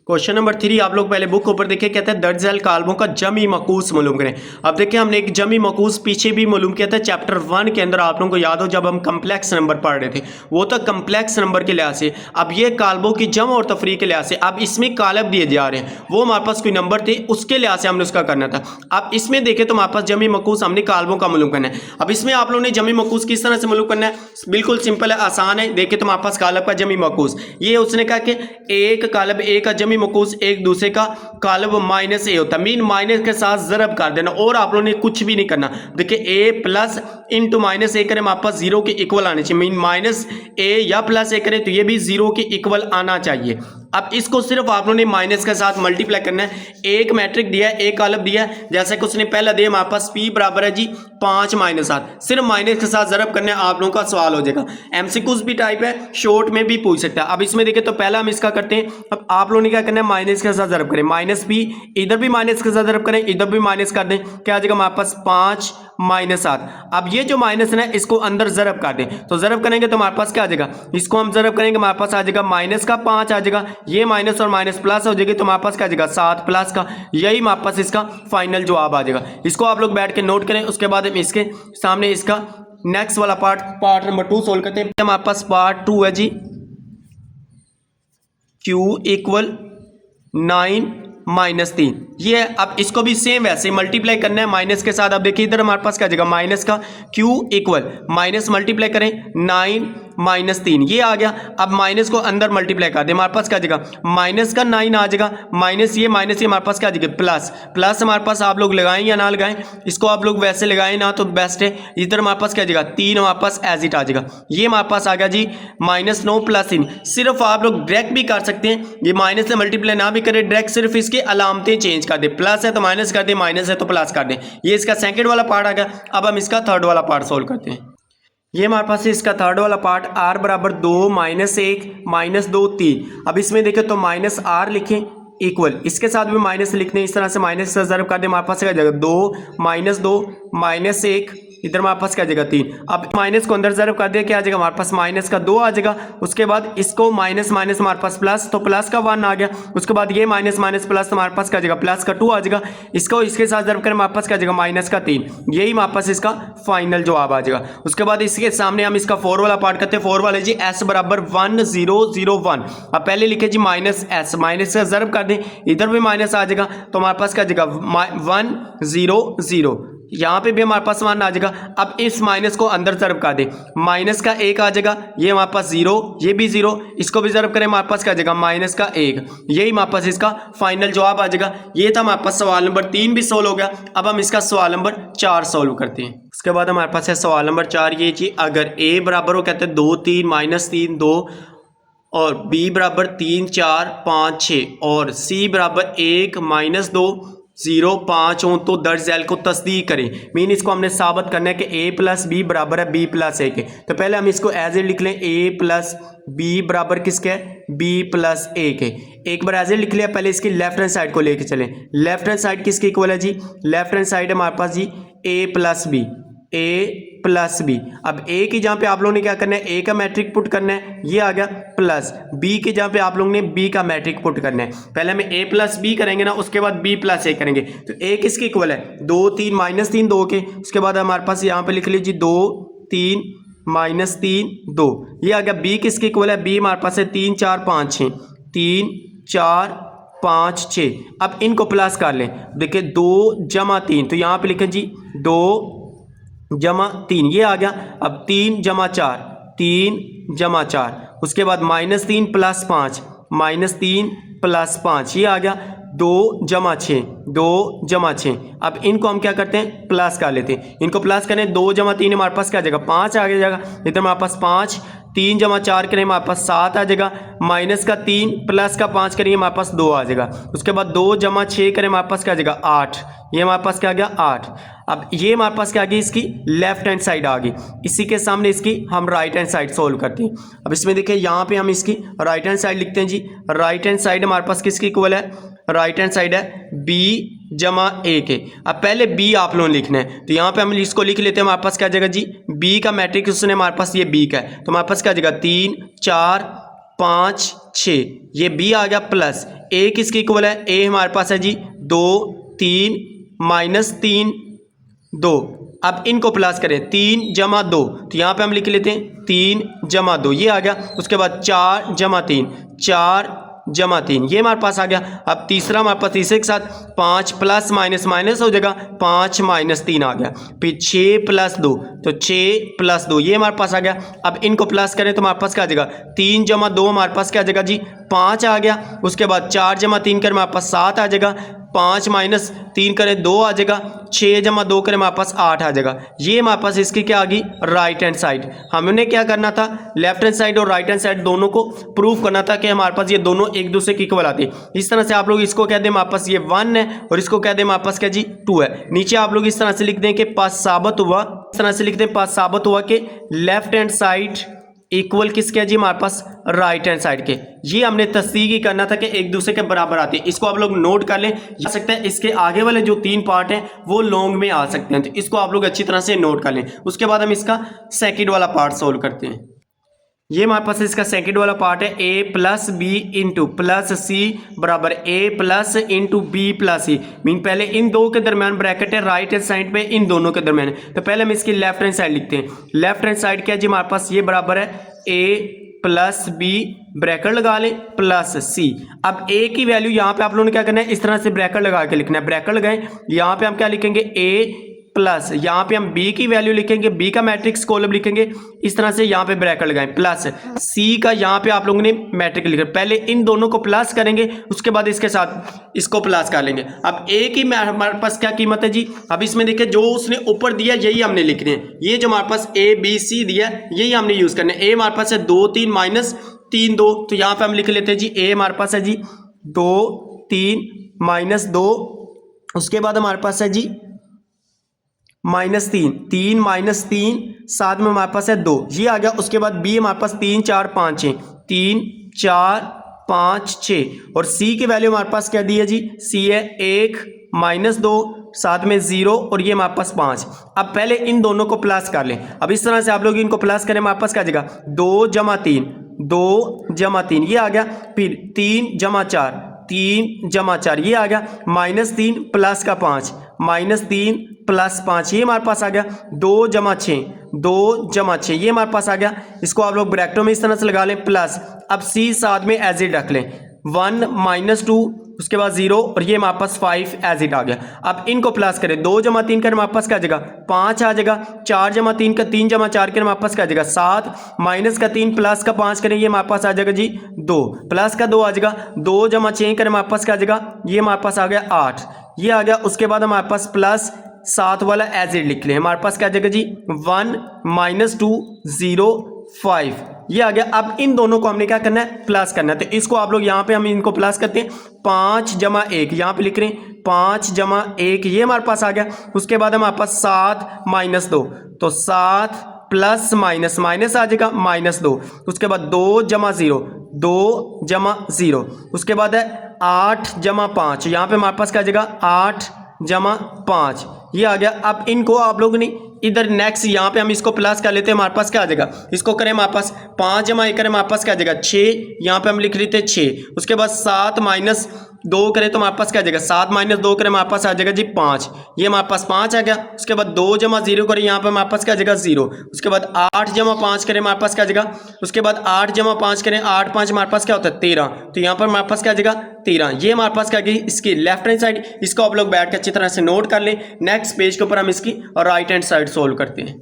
क्वेश्चन नंबर 3 आप लोग पहले बुक ऊपर देखिए, कहते हैं दर्ज झैल कालमों का जमी मकूस मालूम करें। अब देखिए हमने एक जमी मकूस पीछे भी मालूम किया था चैप्टर 1 के अंदर, आप लोगों को याद हो जब हम कम्प्लेक्स नंबर पढ़ रहे थे, वो तो कम्प्लेक्स नंबर के लिहाज से। अब ये कालमों की जम और तफरीक के लिहाज से, अब इसमें कालब दिए जा रहे हैं, वो हमारे पास कोई नंबर थे उसके लिहाज से हमने उसका करना था। अब इसमें देखें तो हमारे पास जमी मकूस हमने कालमों का मालूम करना है। अब इसमें आप लोगों ने जमी मकूस किस तरह से मालूम करना है, बिल्कुल सिंपल है, आसान है। देखें तो हमारे पास कालब का जमी मकूस, ये उसने कहा कि एक कालब ए का जमी मकूस एक दूसरे का कालब माइनस ए होता है, मीन माइनस के साथ जरब कर देना, और आप लोगों ने कुछ भी नहीं करना। देखिए ए प्लस इंटू माइनस ए करें, हमारे पास जीरो के इक्वल आने चाहिए, मीन माइनस ए या प्लस ए करें तो ये भी जीरो के इक्वल आना चाहिए। अब इसको सिर्फ आप लोगों ने माइनस के साथ मल्टीप्लाई करना है। एक मैट्रिक दिया है, एक कालब दिया है, जैसा कि उसने पहला दिया हमारे पास p बराबर है जी 5 माइनस 7, सिर्फ माइनस के साथ जरब करने आप लोगों का सवाल हो जाएगा। एमसीक्यूज भी टाइप है, शॉर्ट में भी पूछ सकता है। अब इसमें देखिए तो पहला हम इसका करते हैं। अब आप लोगों ने क्या करना है, माइनस के साथ जरब करें, माइनस p, इधर भी माइनस के साथ जरब करें, इधर भी माइनस कर दें, क्या आ जाएगा हमारे पास 5 माइनस 7। अब ये जो माइनस है इसको अंदर जरब कर दें, तो जरब करेंगे तो हमारे पास क्या आ जाएगा, इसको हम जरब करेंगे हमारे पास आ जाएगा माइनस का 5 आ जाएगा, ये माइनस और माइनस प्लस हो जाएगी तो हमारे पास क्या आ जाएगा 7 प्लस का, यही हमारे पास इसका फाइनल जवाब आ जाएगा। इसको आप लोग बैठ के नोट करें, उसके बाद हम इसके सामने इसका नेक्स्ट वाला पार्ट नंबर 2 सोल्व करते हैं। हमारे पास पार्ट 2 है जी, q इक्वल 9 माइनस 3, ये अब इसको भी सेम वैसे मल्टीप्लाई करना है माइनस के साथ। अब देखिए इधर हमारे पास क्या जाएगा, माइनस का q इक्वल माइनस मल्टीप्लाई करें 9 माइनस 3, ये आ गया। अब माइनस को अंदर मल्टीप्लाई कर दे, हमारे पास क्या जाएगा, माइनस का 9 आ जाएगा, माइनस ये हमारे पास क्या जाएगा प्लस, प्लस हमारे पास आप लोग लगाएं या ना लगाएं, इसको आप लोग वैसे लगाएं ना तो बेस्ट है। इधर हमारे पास क्या जाएगा 3 हमारे पास एज इट आ जाएगा, ये हमारे पास आ गया जी -9 प्लस 3। सिर्फ आप लोग डायरेक्ट भी कर सकते हैं, ये माइनस से मल्टीप्लाई ना भी करें, डायरेक्ट सिर्फ इसके अलामतें चेंज कर दे, प्लस है तो माइनस कर दे, माइनस है तो प्लस कर दे। ये इसका सेकंड वाला पार्ट आ गया। अब हम इसका थर्ड वाला पार्ट सोल्व करते हैं। ये हमारे पास है इसका थर्ड वाला पार्ट, r बराबर 2 -1 -2 3। अब इसमें देखें तो माइनस r लिखें इक्वल, इसके साथ भी माइनस लिखते हैं, इस तरह से माइनस से जरब कर दे, हमारे पास क्या जाएगा 2 -2 -1, इधर हमारे पास क्या जाएगा 3। अब माइनस को अंदर जरब कर दिया, क्या आ जाएगा हमारे पास माइनस का 2 आ जाएगा। उसके बाद इसको माइनस माइनस हमारे पास प्लस, तो प्लस का 1 आ गया। उसके बाद ये माइनस माइनस प्लस, तो हमारे पास क्या जाएगा प्लस का 2 आ जाएगा। इसको इसके साथ जरब करें, हमारे पास क्या जाएगा माइनस का 3, यही हमारे पास इसका फाइनल जवाब आ जाएगा। उसके बाद इसके सामने हम इसका 4 वाला पार्ट करते हैं। 4 वाले जी s बराबर 1 0 0 1। अब पहले लिखे जी माइनस s, माइनस का जरब कर दें, इधर भी माइनस आ जाएगा, तो हमारे पास क्या जाएगा 1 0 0, यहाँ पे भी हमारे पास 1 आ जाएगा। अब इस माइनस को अंदर जरब कर दे, माइनस का 1 आ जाएगा, ये हमारे पास 0, ये भी 0, इसको भी जरब करें, हमारे पास क्या आ जाएगा माइनस का 1, यही हमारे पास इसका फाइनल जवाब आ जाएगा। ये था हमारे पास सवाल नंबर 3 भी सोल्व हो गया। अब हम इसका सवाल नंबर 4 सोल्व करते हैं। उसके बाद हमारे पास है सवाल नंबर 4, ये जी अगर a बराबर हो, कहते हैं 2 3 -3 2, और b बराबर 3 4 5 6, और c बराबर 1 -2 0 5 हो, तो दर्ज झैल को तस्दीक करें। मीन इसको हमने साबित करना है कि a प्लस बी बराबर है b प्लस ए के। तो पहले हम इसको एज ए लिख लें, a प्लस बी बराबर किसके है b प्लस ए के। एक बार एज ए लिख लिया, पहले इसकी लेफ्ट हैंड साइड को लेके चलें। लेफ्ट हैंड साइड किसके इक्वल है जी, लेफ्ट हैंड साइड है हमारे पास जी a plus B, a plus B. अब a की जहाँ पे आप लोगों ने क्या करना है, a का मैट्रिक पुट करना है, ये आ गया, प्लस b के जहाँ पे आप लोगों ने b का मैट्रिक पुट करना है। पहले हमें a प्लस बी करेंगे ना, उसके बाद b प्लस ए करेंगे। तो a किसके इक्वल है 2 3 -3 2 के। उसके बाद हमारे पास यहाँ पे लिख लीजिए 2 3 -3 2, ये आ गया। b किसके इक्वल है, b हमारे पास है 3 4 5 6, 3 4 5 6। अब इनको प्लस कर लें, देखिए 2 जमा 3, तो यहाँ पे लिखें जी 2 जमा 3, ये आ गया। अब 3 जमा 4, 3 जमा 4, उसके बाद -3 प्लस 5, -3 प्लस 5, ये आ गया। 2 जमा 6, 2 जमा 6। अब इनको हम क्या करते हैं, प्लस कर लेते हैं। इनको प्लस करें, 2 जमा 3 हमारे पास क्या आ जाएगा 5 आ जाएगा, इधर हमारे पास 5, 3 जमा 4 करें हमारे पास 7 आ जाएगा, माइनस का 3 प्लस का 5 करेंगे हमारे पास 2 आ जाएगा। उसके बाद 2 जमा 6 करें हमारे पास क्या आ जाएगा 8, ये हमारे पास क्या आ गया 8। अब ये हमारे पास क्या आ गई, इसकी लेफ्ट हैंड साइड आ गई। इसी के सामने इसकी हम राइट हैंड साइड सोल्व करते हैं। अब इसमें देखिए यहाँ पे हम इसकी राइट हैंड साइड लिखते हैं जी। राइट हैंड साइड हमारे पास किसकी इक्वल है, राइट हैंड साइड है b जमा a के। अब पहले b आप लोगों ने लिखना है, तो यहाँ पे हम इसको लिख लेते हैं। हमारे पास क्या आ जाएगा जी, b का मैट्रिक्स उसने हमारे पास ये b का है, तो हमारे पास क्या आ जाएगा 3 4 5 6, ये b आ गया प्लस a किसकी इक्वल है, a हमारे पास है जी 2 3 माइनस 3 2। अब इनको प्लस करें 3 जमा 2, तो यहाँ पे हम लिख लेते हैं 3 जमा 2, ये आ गया। उसके बाद 4 जमा 3 4 जमा 3, ये हमारे पास आ गया। अब तीसरा हमारे पास तीसरे के साथ 5 प्लस माइनस माइनस हो जाएगा, 5 माइनस 3 आ गया। फिर 6 प्लस 2, तो 6 प्लस 2, ये हमारे पास आ गया। अब इनको प्लस करें तो हमारे पास क्या आ जाएगा, 3 जमा 2 हमारे पास क्या आ जाएगा जी 5 आ गया। उसके बाद 4 जमा 3 करें हमारे पास 7 आ जाएगा, 5 माइनस 3 करें 2 आ जाएगा, 6 जमा 2 करें हमारे पास 8 आ जाएगा। ये हमारे पास इसकी क्या आ गई, राइट हैंड साइड। हमने क्या करना था, लेफ्ट हैंड साइड और राइट हैंड साइड दोनों को प्रूव करना था कि हमारे पास ये दोनों एक दूसरे की इक्वल आती है। इस तरह से आप लोग इसको कह दें हमारे पास ये 1 है और इसको कह दें हमारे पास क्या जी 2 है। नीचे आप लोग इस तरह से लिख दें कि पास साबित हुआ, इस तरह से लिख दें पास साबित हुआ कि लेफ्ट हैंड साइड इक्वल किसके है जी हमारे पास, राइट हैंड साइड के। ये हमने तस्दीक ही करना था कि एक दूसरे के बराबर आते हैं। इसको आप लोग नोट कर लें, जा सकता है इसके आगे वाले जो 3 पार्ट हैं वो लॉन्ग में आ सकते हैं, तो इसको आप लोग अच्छी तरह से नोट कर लें। उसके बाद हम इसका सेकंड वाला पार्ट सोल्व करते हैं। ये हमारे पास इसका सेकंड वाला पार्ट है, a plus B into plus C बराबर a plus into B plus C. Mean पहले इन दो के दरमियान ब्रैकेट है, राइट हैंड साइड पे इन दोनों के दरमियान है। तो पहले हम इसकी लेफ्ट हैंड साइड लिखते हैं। लेफ्ट हैंड साइड क्या है जी हमारे पास, ये बराबर है a प्लस बी ब्रैकेट लगा लें प्लस सी। अब a की वैल्यू यहाँ पे आप लोगों ने क्या करना है, इस तरह से ब्रैकेट लगा के लिखना है। ब्रैकेट लगाएं, यहाँ पे हम क्या लिखेंगे a प्लस, यहाँ पे हम b की वैल्यू लिखेंगे, b का मैट्रिक्स कॉलम लिखेंगे, इस तरह से यहाँ पे ब्रैकेट लगाएं प्लस c का यहाँ पे आप लोगों ने मैट्रिक्स लिखा। पहले इन दोनों को प्लस करेंगे, उसके बाद इसके साथ इसको प्लस कर लेंगे। अब a की हमारे पास क्या कीमत है जी, अब इसमें देखिए जो उसने ऊपर दिया यही हमने लिखने हैं। ये जो हमारे पास a b c दिया यही हमने यूज करना है। a हमारे पास है 2 3 माइनस 3 2, तो यहाँ पे हम लिख लेते हैं जी a हमारे पास है जी 2 3 माइनस 2। उसके बाद हमारे पास है जी माइनस 3 3 माइनस 3, साथ में हमारे पास है 2, ये आ गया। उसके बाद b हमारे पास 3 4 5 6 3 4 5 6 और c की वैल्यू हमारे पास क्या दी है जी, c है 1 माइनस 2, साथ में 0 और ये हमारे पास 5। अब पहले इन दोनों को प्लस कर लें। अब इस तरह से आप लोग इनको प्लस करें, हमारे पास क्या आ जाएगा 2 जमा 3 2 जमा 3, ये आ गया। फिर 3 जमा 4 3 जमा 4, ये आ गया। माइनस 3 प्लस का 5 माइनस 3 प्लस 5, ये हमारे पास आ गया। 2 जमा 6 2 जमा 6, ये हमारे पास आ गया। इसको आप लोग ब्रैकेटों में इस तरह से लगा लें प्लस। अब c साथ में एज इट रख लें, 1 माइनस 2 उसके बाद 0 और ये हमारे पास 5 एज इट आ गया। अब इनको प्लस करें, 2 जमा 3 करें हमारे पास क्या आ जाएगा 5 आ जाएगा। 4 जमा 3 का 3 जमा 4 करें हमारे पास क्या आ जाएगा 7, माइनस का 3 प्लस का 5 करें, ये हमारे पास आ जाएगा जी 2, प्लस का 2 आ जाएगा। 2 जमा 6 करें हमारे पास क्या आ जाएगा, ये हमारे पास आ गया 8, ये आ गया। उसके बाद हमारे पास प्लस 7 वाला एज इट लिख लें, हमारे पास क्या आ जाएगा जी 1 माइनस 2 0 5, ये आ गया। अब इन दोनों को हमने क्या करना है, प्लस करना है। तो इसको आप लोग यहाँ पे हम इनको प्लस करते हैं, 5 जमा 1 यहाँ पे लिख रहे हैं 5 जमा 1, ये हमारे पास आ गया। उसके बाद हमारे पास 7 माइनस 2, तो 7 प्लस माइनस माइनस आ जाएगा माइनस 2। उसके बाद 2 जमा 0 2 जमा 0, उसके बाद है 8 जमा 5, यहाँ पे हमारे पास क्या आ जाएगा 8 जमा 5, ये आ गया। अब इनको आप लोगों ने इधर नेक्स्ट यहाँ पे हम इसको प्लस कर लेते हैं, हमारे पास क्या आ जाएगा, इसको करें हमारे पास 5 जमा 1 करें हमारे पास क्या आ जाएगा 6, यहाँ पे हम लिख लेते हैं 6। उसके बाद 7 माइनस 2 करें तो हमारे पास क्या आ जाएगा 7 माइनस 2 करें हमारे पास आ जाएगा जी 5, ये हमारे पास 5 आ गया। उसके बाद 2 जमा 0 करें यहाँ पे हमारे पास क्या आ जाएगा 0। उसके बाद 8 जमा 5 करें हमारे पास क्या आ जाएगा, उसके बाद 8 जमा 5 करें 8 5 हमारे पास क्या होता है 13, तो यहाँ पर हमारे पास क्या आ जाएगा 13, ये हमारे पास क्या गई इसकी लेफ्ट हैंड साइड। इसको आप लोग बैठ के अच्छी तरह से नोट कर लें। नेक्स्ट पेज के ऊपर हम इसकी राइट हैंड साइड सोल्व करते हैं।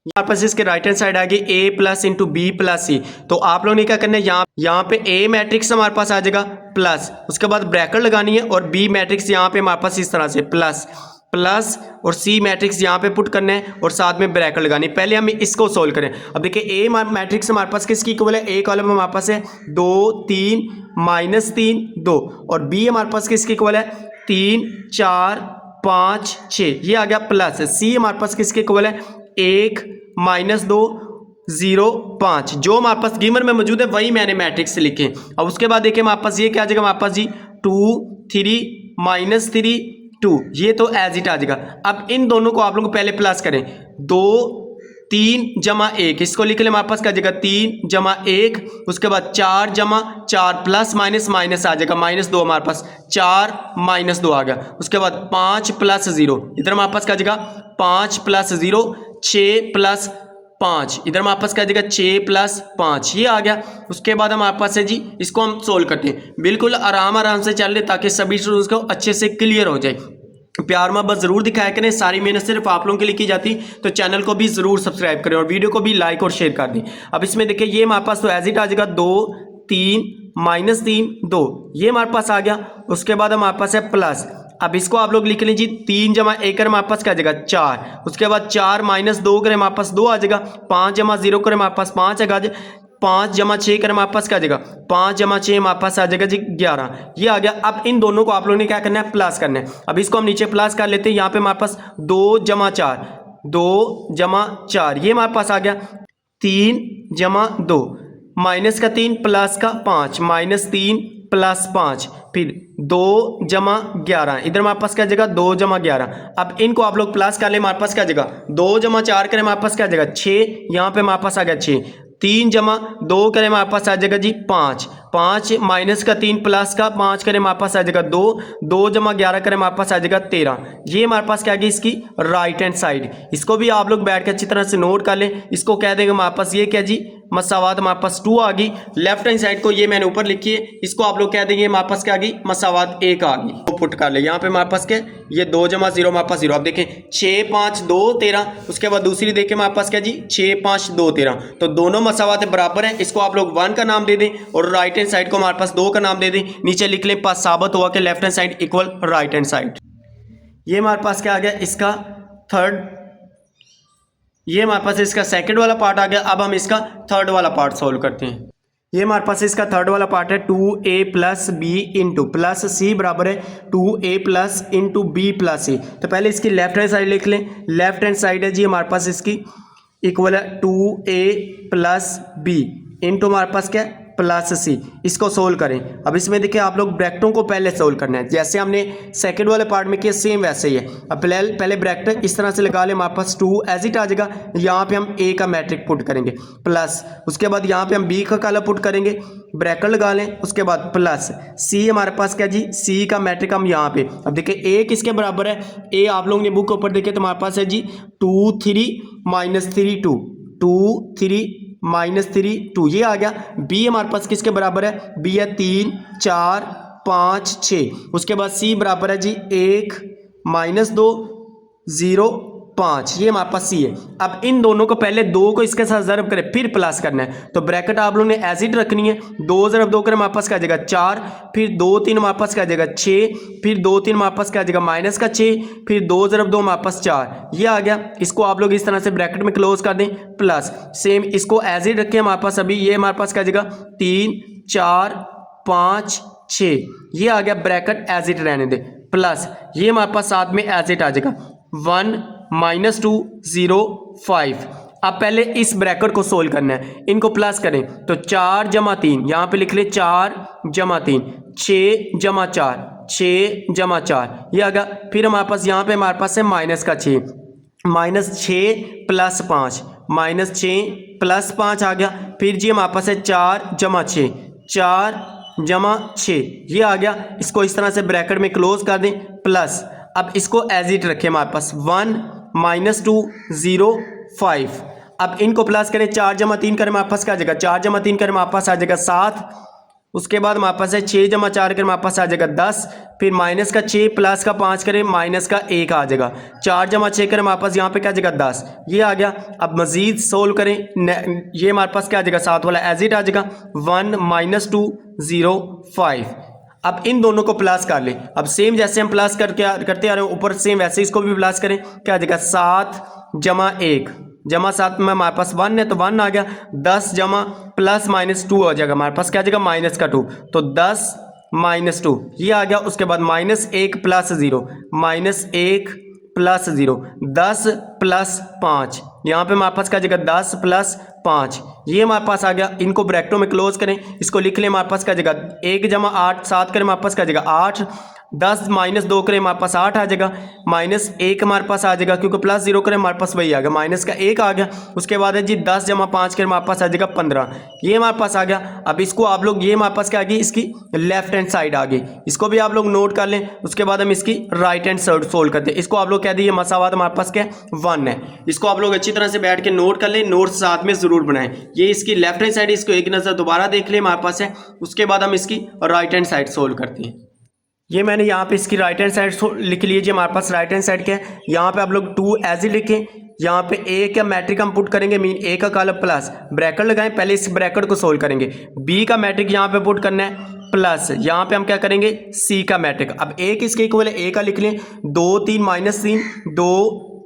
यहाँ पर इसके राइट हैंड साइड आ गई a plus into B plus C, तो आप लोगों ने क्या करना है यहाँ पे a मैट्रिक्स हमारे पास आ जाएगा प्लस, उसके बाद ब्रैकेट लगानी है और b मैट्रिक्स यहाँ पे हमारे पास इस तरह से प्लस प्लस और c मैट्रिक्स यहाँ पे पुट करना है और साथ में ब्रैकेट लगानी है। पहले हम इसको सोल्व करें। अब देखिए a मैट्रिक्स हमारे पास किसकी इक्वल है, a कॉलम हमारे पास है 2 3 माइनस 3 2 और b हमारे पास किसकी इक्वल है 3 4 5 6, ये आ गया प्लस सी हमारे पास किसके इक्वल है 1 -2 0 5, जो हमारे पास गिवन में मौजूद है वही मैंने मैट्रिक्स से लिखे। अब उसके बाद देखिए हमारे पास ये क्या आ जाएगा हमारे पास जी 2 3 -3 2, ये तो एज इट आ जाएगा। अब इन दोनों को आप लोग पहले प्लस करें 2 3 जमा 1, इसको लिख ले हमारे पास क्या जाएगा 3 जमा 1, उसके बाद 4 जमा 4 प्लस माइनस माइनस आ जाएगा -2 हमारे पास 4 -2 आ गया। उसके बाद 5 + 0, इधर हमारे पास क्या जाएगा 5 + 0 6 + 5, इधर हमारे पास क्या जाएगा 6 + 5, ये आ गया। उसके बाद हमारे पास है जी इसको हम सोल्व करते हैं, बिल्कुल आराम से चल रहे ताकि सभी स्टूडेंट्स को अच्छे से क्लियर हो जाए। प्यार मोहब्बत जरूर दिखाया करें, सारी मेहनत सिर्फ आप लोगों के लिए की जाती, तो चैनल को भी जरूर सब्सक्राइब करें और वीडियो को भी लाइक और शेयर कर दें। अब इसमें देखिए ये हमारे पास तो एज इट आ जाएगा 2 3 -3 2, ये हमारे पास आ गया। उसके बाद हमारे पास है प्लस, अब इसको आप लोग लिख लीजिए 3 जमा 1 करें हमारे पास क्या आ जाएगा 4, उसके बाद 4 -2 करें हमारे पास 2 आ जाएगा, 5 जमा 0 करें हमारे पास 5 आएगा, 5 जमा 6 करें हमारे पास क्या आ जाएगा 5 जमा 6 हमारे पास आ जाएगा जी 11, ये आ गया। अब इन दोनों को आप लोगों ने क्या करना है प्लस करना है। अब इसको हम नीचे प्लस कर लेते हैं, यहाँ पे हमारे पास 2 जमा 4 2 जमा 4, ये हमारे पास आ गया 3 जमा 2 माइनस का 3 प्लस का 5 -3 + 5, फिर 2 जमा 11, इधर हमारे पास क्या जाएगा 2 जमा 11। अब इनको आप लोग प्लस कर ले, हमारे पास क्या जाएगा 2 जमा 4 करें हमारे पास क्या जाएगा 6, यहाँ पे हमारे पास आ गया 6, 3 जमा 2 करें हमारे पास आ जाएगा जी 5 5 माइनस का 3 प्लस का 5 करें हमारे पास आ जाएगा 2 2 जमा 11 करें हमारे पास आ जाएगा 13, ये हमारे पास क्या आ गई इसकी राइट हैंड साइड। इसको भी आप लोग बैठ के अच्छी तरह से नोट कर लें, इसको कह देंगे हमारे पास ये क्या जी मसावात हमारे पास 2 आ गई। लेफ्ट हैंड साइड को ये मैंने ऊपर लिखी है, इसको आप लोग कह देंगे हमारे पास क्या आ गई मसावात 1 आ गई। तो पुट कर ले यहाँ पे हमारे पास क्या ये 2 जमा 0 हमारे पास 0। अब देखें 6 5 2 13, उसके बाद दूसरी देखें हमारे पास क्या जी 6 5 2 13, तो दोनों मसावात बराबर हैं। इसको आप लोग 1 का नाम दे दें और राइट हैंड साइड को हमारे पास 2 का नाम दे दें, नीचे लिख लें पास साबित हुआ कि left hand side equal right hand side. ये हमारे पास क्या आ गया इसका थर्ड, ये हमारे पास इसका सेकंड वाला पार्ट आ गया। अब हम इसका थर्ड वाला पार्ट सॉल्व करते हैं। ये हमारे पास इसका थर्ड वाला पार्ट है 2a + b into plus C बराबर है 2a plus into B plus C. तो पहले इसकी लेफ्ट हैंड साइड लिख लें, लेफ्ट हैंड साइड है जी हमारे पास इसकी इक्वल है 2a + b इंटू हमारे पास क्या है प्लस सी। इसको सोल्व करें। अब इसमें देखिए आप लोग ब्रैकेटों को पहले सोल्व करना है, जैसे हमने सेकंड वाले पार्ट में किया सेम वैसे ही है। अब पहले ब्रैकेट इस तरह से लगा ले, हमारे पास 2 एज इट आ जाएगा, यहाँ पे हम a का मैट्रिक पुट करेंगे प्लस, उसके बाद यहाँ पे हम b का कॉलम पुट करेंगे, ब्रैकेट लगा लें, उसके बाद प्लस c हमारे पास क्या जी c का मैट्रिक हम यहाँ पे। अब देखिए a किसके बराबर है, a आप लोगों ने बुक के ऊपर देखे तो हमारे पास है जी 2 3 -3 2 2 3 -3 2, ये आ गया। b हमारे पास किसके बराबर है, b है 3 4 5 6, उसके बाद c बराबर है जी 1 -2 0 5, ये हमारे पास c है। अब इन दोनों को पहले 2 को इसके साथ ज़रब करें फिर प्लस करना है, तो ब्रैकेट आप लोगों ने एज इट रखनी है। 2 × 2 करें हमारे पास क्या आ जाएगा 4, फिर 2 3 हमारे पास क्या आ जाएगा 6, फिर 2 3 हमारे पास क्या आ जाएगा माइनस का 6, फिर 2 × 2 हमारे पास 4, ये आ गया। इसको आप लोग इस तरह से ब्रैकेट में क्लोज कर दें प्लस सेम इसको एज इट रखें हमारे पास अभी, ये हमारे पास क्या आ जाएगा 3 4 5 6, ये आ गया ब्रैकेट एज इट रहने दे प्लस ये हमारे पास साथ में एज इट आ जाएगा 1 -2 0 5। अब पहले इस ब्रैकेट को सोल्व करना है, इनको प्लस करें तो 4 जमा 3, यहाँ पे लिख ले 4 जमा 3, 6 जमा 4 6 जमा 4, ये आ गया। फिर हमारे पास यहाँ पे हमारे पास है माइनस का 6, -6 + 5 -6 + 5 आ गया। फिर जी हमारे पास है 4 जमा 6 4 जमा 6, ये आ गया। इसको इस तरह से ब्रैकेट में क्लोज कर दें प्लस, अब इसको एज इट रखें हमारे पास 1 -2 0 5। अब इनको प्लस करें, 4 जमा 3 करें हमारे पास क्या आ जाएगा 4 जमा 3 करें हमारे पास आ जाएगा 7, उसके बाद हमारे पास है 6 जमा 4 करें हमारे पास आ जाएगा 10, फिर माइनस का 6 प्लस का 5 करें माइनस का 1 आ जाएगा, 4 जमा 6 करें हमारे पास यहाँ पे क्या आ जाएगा 10, ये आ गया। अब मजीद सोल्व करें, ये हमारे पास क्या आ जाएगा 7 वाला एज इट आ जाएगा 1 -2 0 5। अब इन दोनों को प्लस कर लें। अब सेम जैसे हम प्लस करते आ रहे हैं ऊपर, सेम वैसे इसको भी प्लस करें, क्या आ जाएगा 7 जमा 1 जमा 7 में हमारे पास 1 है तो 1 आ गया, 10 जमा प्लस -2 हो जाएगा हमारे पास क्या आ जाएगा -2, तो 10 -2 ये आ गया। उसके बाद -1 + 0, -1 + 0, 10 + 5, यहाँ पे हमारे पास क्या आ जाएगा 10 + 5, ये हमारे पास आ गया। इनको ब्रैकेटों में क्लोज करें, इसको लिख लें, हमारे पास क्या आ जाएगा 1 + 8 7 करें, हमारे पास क्या आ जाएगा 8, 10 - 2 करें, हमारे पास 8 आ जाएगा, -1 हमारे पास आ जाएगा क्योंकि +0 करें हमारे पास वही आ गया, -1 आ गया। उसके बाद है जी 10 + 5 करें, हमारे पास आ जाएगा 15, ये हमारे पास आ गया। अब इसको आप लोग, ये हमारे पास क्या आ गई, इसकी लेफ्ट हैंड साइड आ गई, इसको भी आप लोग नोट कर लें। उसके बाद हम इसकी राइट हैंड साइड सोल्व करते हैं। इसको आप लोग कह दिए मसावाद हमारे पास क्या 1 है। इसको आप लोग अच्छी तरह से बैठ के नोट कर लें, नोट्स साथ में जरूर बनाएं। ये इसकी लेफ्ट हैंड साइड, इसको एक नज़र दोबारा देख लें हमारे पास है। उसके बाद हम इसकी राइट हैंड साइड सोल्व करते हैं। ये मैंने यहाँ पे इसकी राइट हैंड साइड लिख लीजिए, हमारे पास राइट हैंड साइड क्या है, यहाँ पे आप लोग 2 एज ही लिखें। यहाँ पे ए का मैट्रिक हम पुट करेंगे, मीन ए का कॉलम प्लस ब्रैकेट लगाएं, पहले इस ब्रैकेट को सोल्व करेंगे। बी का मैट्रिक यहाँ पे पुट करना है प्लस, यहाँ पे हम क्या करेंगे सी का मैट्रिक। अब ए किसके इक्वल है, ए का लिख लें 2 3 -3 2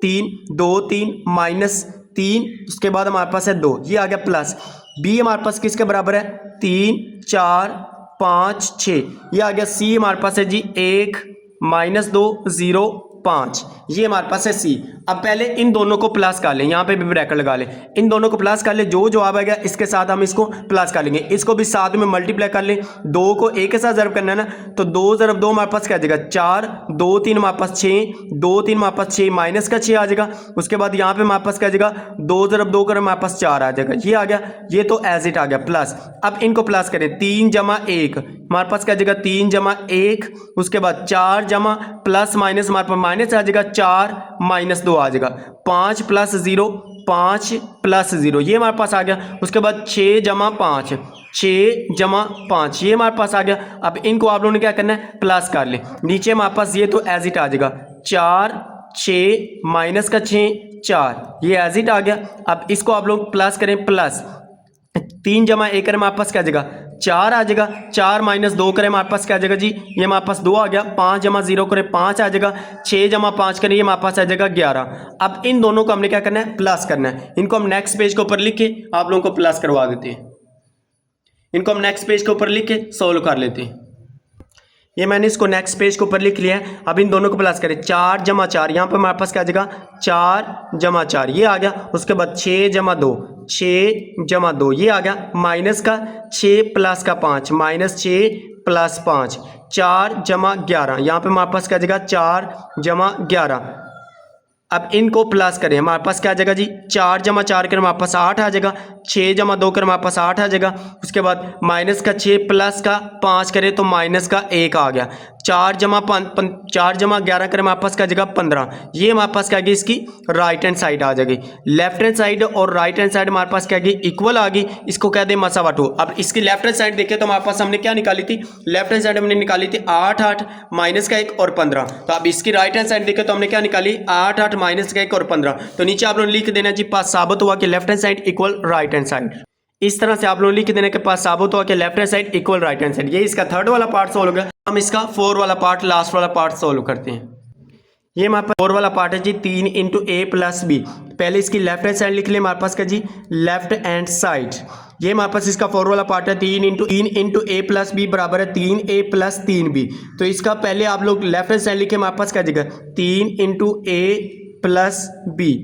3 2 3 -3, उसके बाद हमारे पास है 2, ये आ गया प्लस। बी हमारे पास किसके बराबर है 3 4 5 6, ये आ गया। सी हमारे पास है जी 1 -2 0 5, ये हमारे पास है सी। अब पहले इन दोनों को प्लस कर लें, यहाँ पे भी ब्रैकेट लगा लें, इन दोनों को प्लस कर लें, जो जवाब आएगा इसके साथ हम इसको प्लस कर लेंगे। इसको भी साथ में मल्टीप्लाई कर लें, 2 को ए के साथ ज़रब करना है ना, तो 2 × 2 हमारे पास क्या आ जाएगा 4, 2 3 हमारे पास 6, 2 3 हमारे पास 6 माइनस का 6 आ जाएगा। उसके बाद यहाँ पे हमारे पास क्या आ जाएगा 2 × 2 कर हमारे पास 4 आ जाएगा, ये आ गया। ये तो एज इट आ गया प्लस। अब इनको प्लस करें, 3 + 1 हमारे पास क्या आ जाएगा 3 + 1, उसके बाद 4 जमा प्लस माइनस हमारे पास माइनस आ जाएगा 4 -2 आ जाएगा, 5 + 0 5 + 0, ये हमारे पास आ गया। उसके बाद 6 + 5 6 + 5, ये हमारे पास आ गया। अब इनको आप लोगों ने क्या करना है प्लस कर ले, नीचे हमारे पास ये तो एज इट आ जाएगा 4 6 माइनस का 6 4, ये एज इट आ गया। अब इसको आप लोग प्लस करें, प्लस 3 + 1 करें हमारे पास क्या आ जाएगा 4 आ जाएगा, 4 - 2 करें हमारे पास क्या आ जाएगा जी, ये हमारे पास 2 आ गया। 5 + 0 करें 5 आ जाएगा, 6 + 5 करें ये हमारे पास आ जाएगा 11। अब इन दोनों को हमने क्या करना है प्लस करना है। इनको हम नेक्स्ट पेज के ऊपर लिख के आप लोगों को प्लस करवा देते हैं। इनको हम नेक्स्ट पेज के ऊपर लिख के सोल्व कर लेते हैं। ये मैंने इसको नेक्स्ट पेज के ऊपर लिख लिया है। अब इन दोनों को प्लस करें, 4 + 4 यहाँ पर हमारे पास क्या आ जाएगा 4 + 4, ये आ गया। उसके बाद 6 + 2 6 + 2, ये आ गया, माइनस का 6 प्लस का 5 -6 + 5, 4 + 11, यहाँ पे हमारे पास क्या आ जाएगा 4 + 11। अब इनको प्लस करें, हमारे पास क्या आ जाएगा जी 4 + 4 करें हमारे पास 8 आ जाएगा, 6 + 2 करें हमारे पास 8 आ जाएगा। उसके बाद माइनस का 6 प्लस का 5 करें तो माइनस का 1 आ गया। 4 + 11 करें हमारे पास क्या आ जाएगा 15, ये हमारे पास क्या आ गई इसकी राइट हैंड साइड आ जाएगी। लेफ्ट हैंड साइड और राइट हैंड साइड हमारे पास क्या आ गई इक्वल आ गई, इसको कह दें मसावाटू। अब इसकी लेफ्ट हैंड साइड देखें तो हमारे पास हमने क्या निकाली थी, लेफ्ट हैंड साइड हमने निकाली थी 8 8 माइनस का 1 और 15। तो अब इसकी राइट हैंड साइड देखें तो हमने क्या निकाली 8 8 माइनस का 1 और 15। तो नीचे आप लोग लिख देना जी पास साबित हुआ कि left hand side equal right hand side. इस तरह से आप लोग लिख देने के पास साबित हुआ कि left hand side equal right hand side. ये इसका थर्ड वाला पार्ट सोल्व हो गया। हम इसका 4 वाला पार्ट, लास्ट वाला पार्ट सोल्व करते हैं। ये हमारे पास 4 वाला पार्ट है जी 3 × a + b। पहले इसकी लेफ्ट हैंड साइड लिख ले, हमारे पास क्या जी लेफ्ट हैंड साइड। ये हमारे पास इसका 4 वाला पार्ट है 3 × a + b बराबर है 3a + 3b। तो इसका पहले आप लोग लेफ्ट हैंड साइड लिखे, हमारे पास क्या जाएगा 3 × a + b,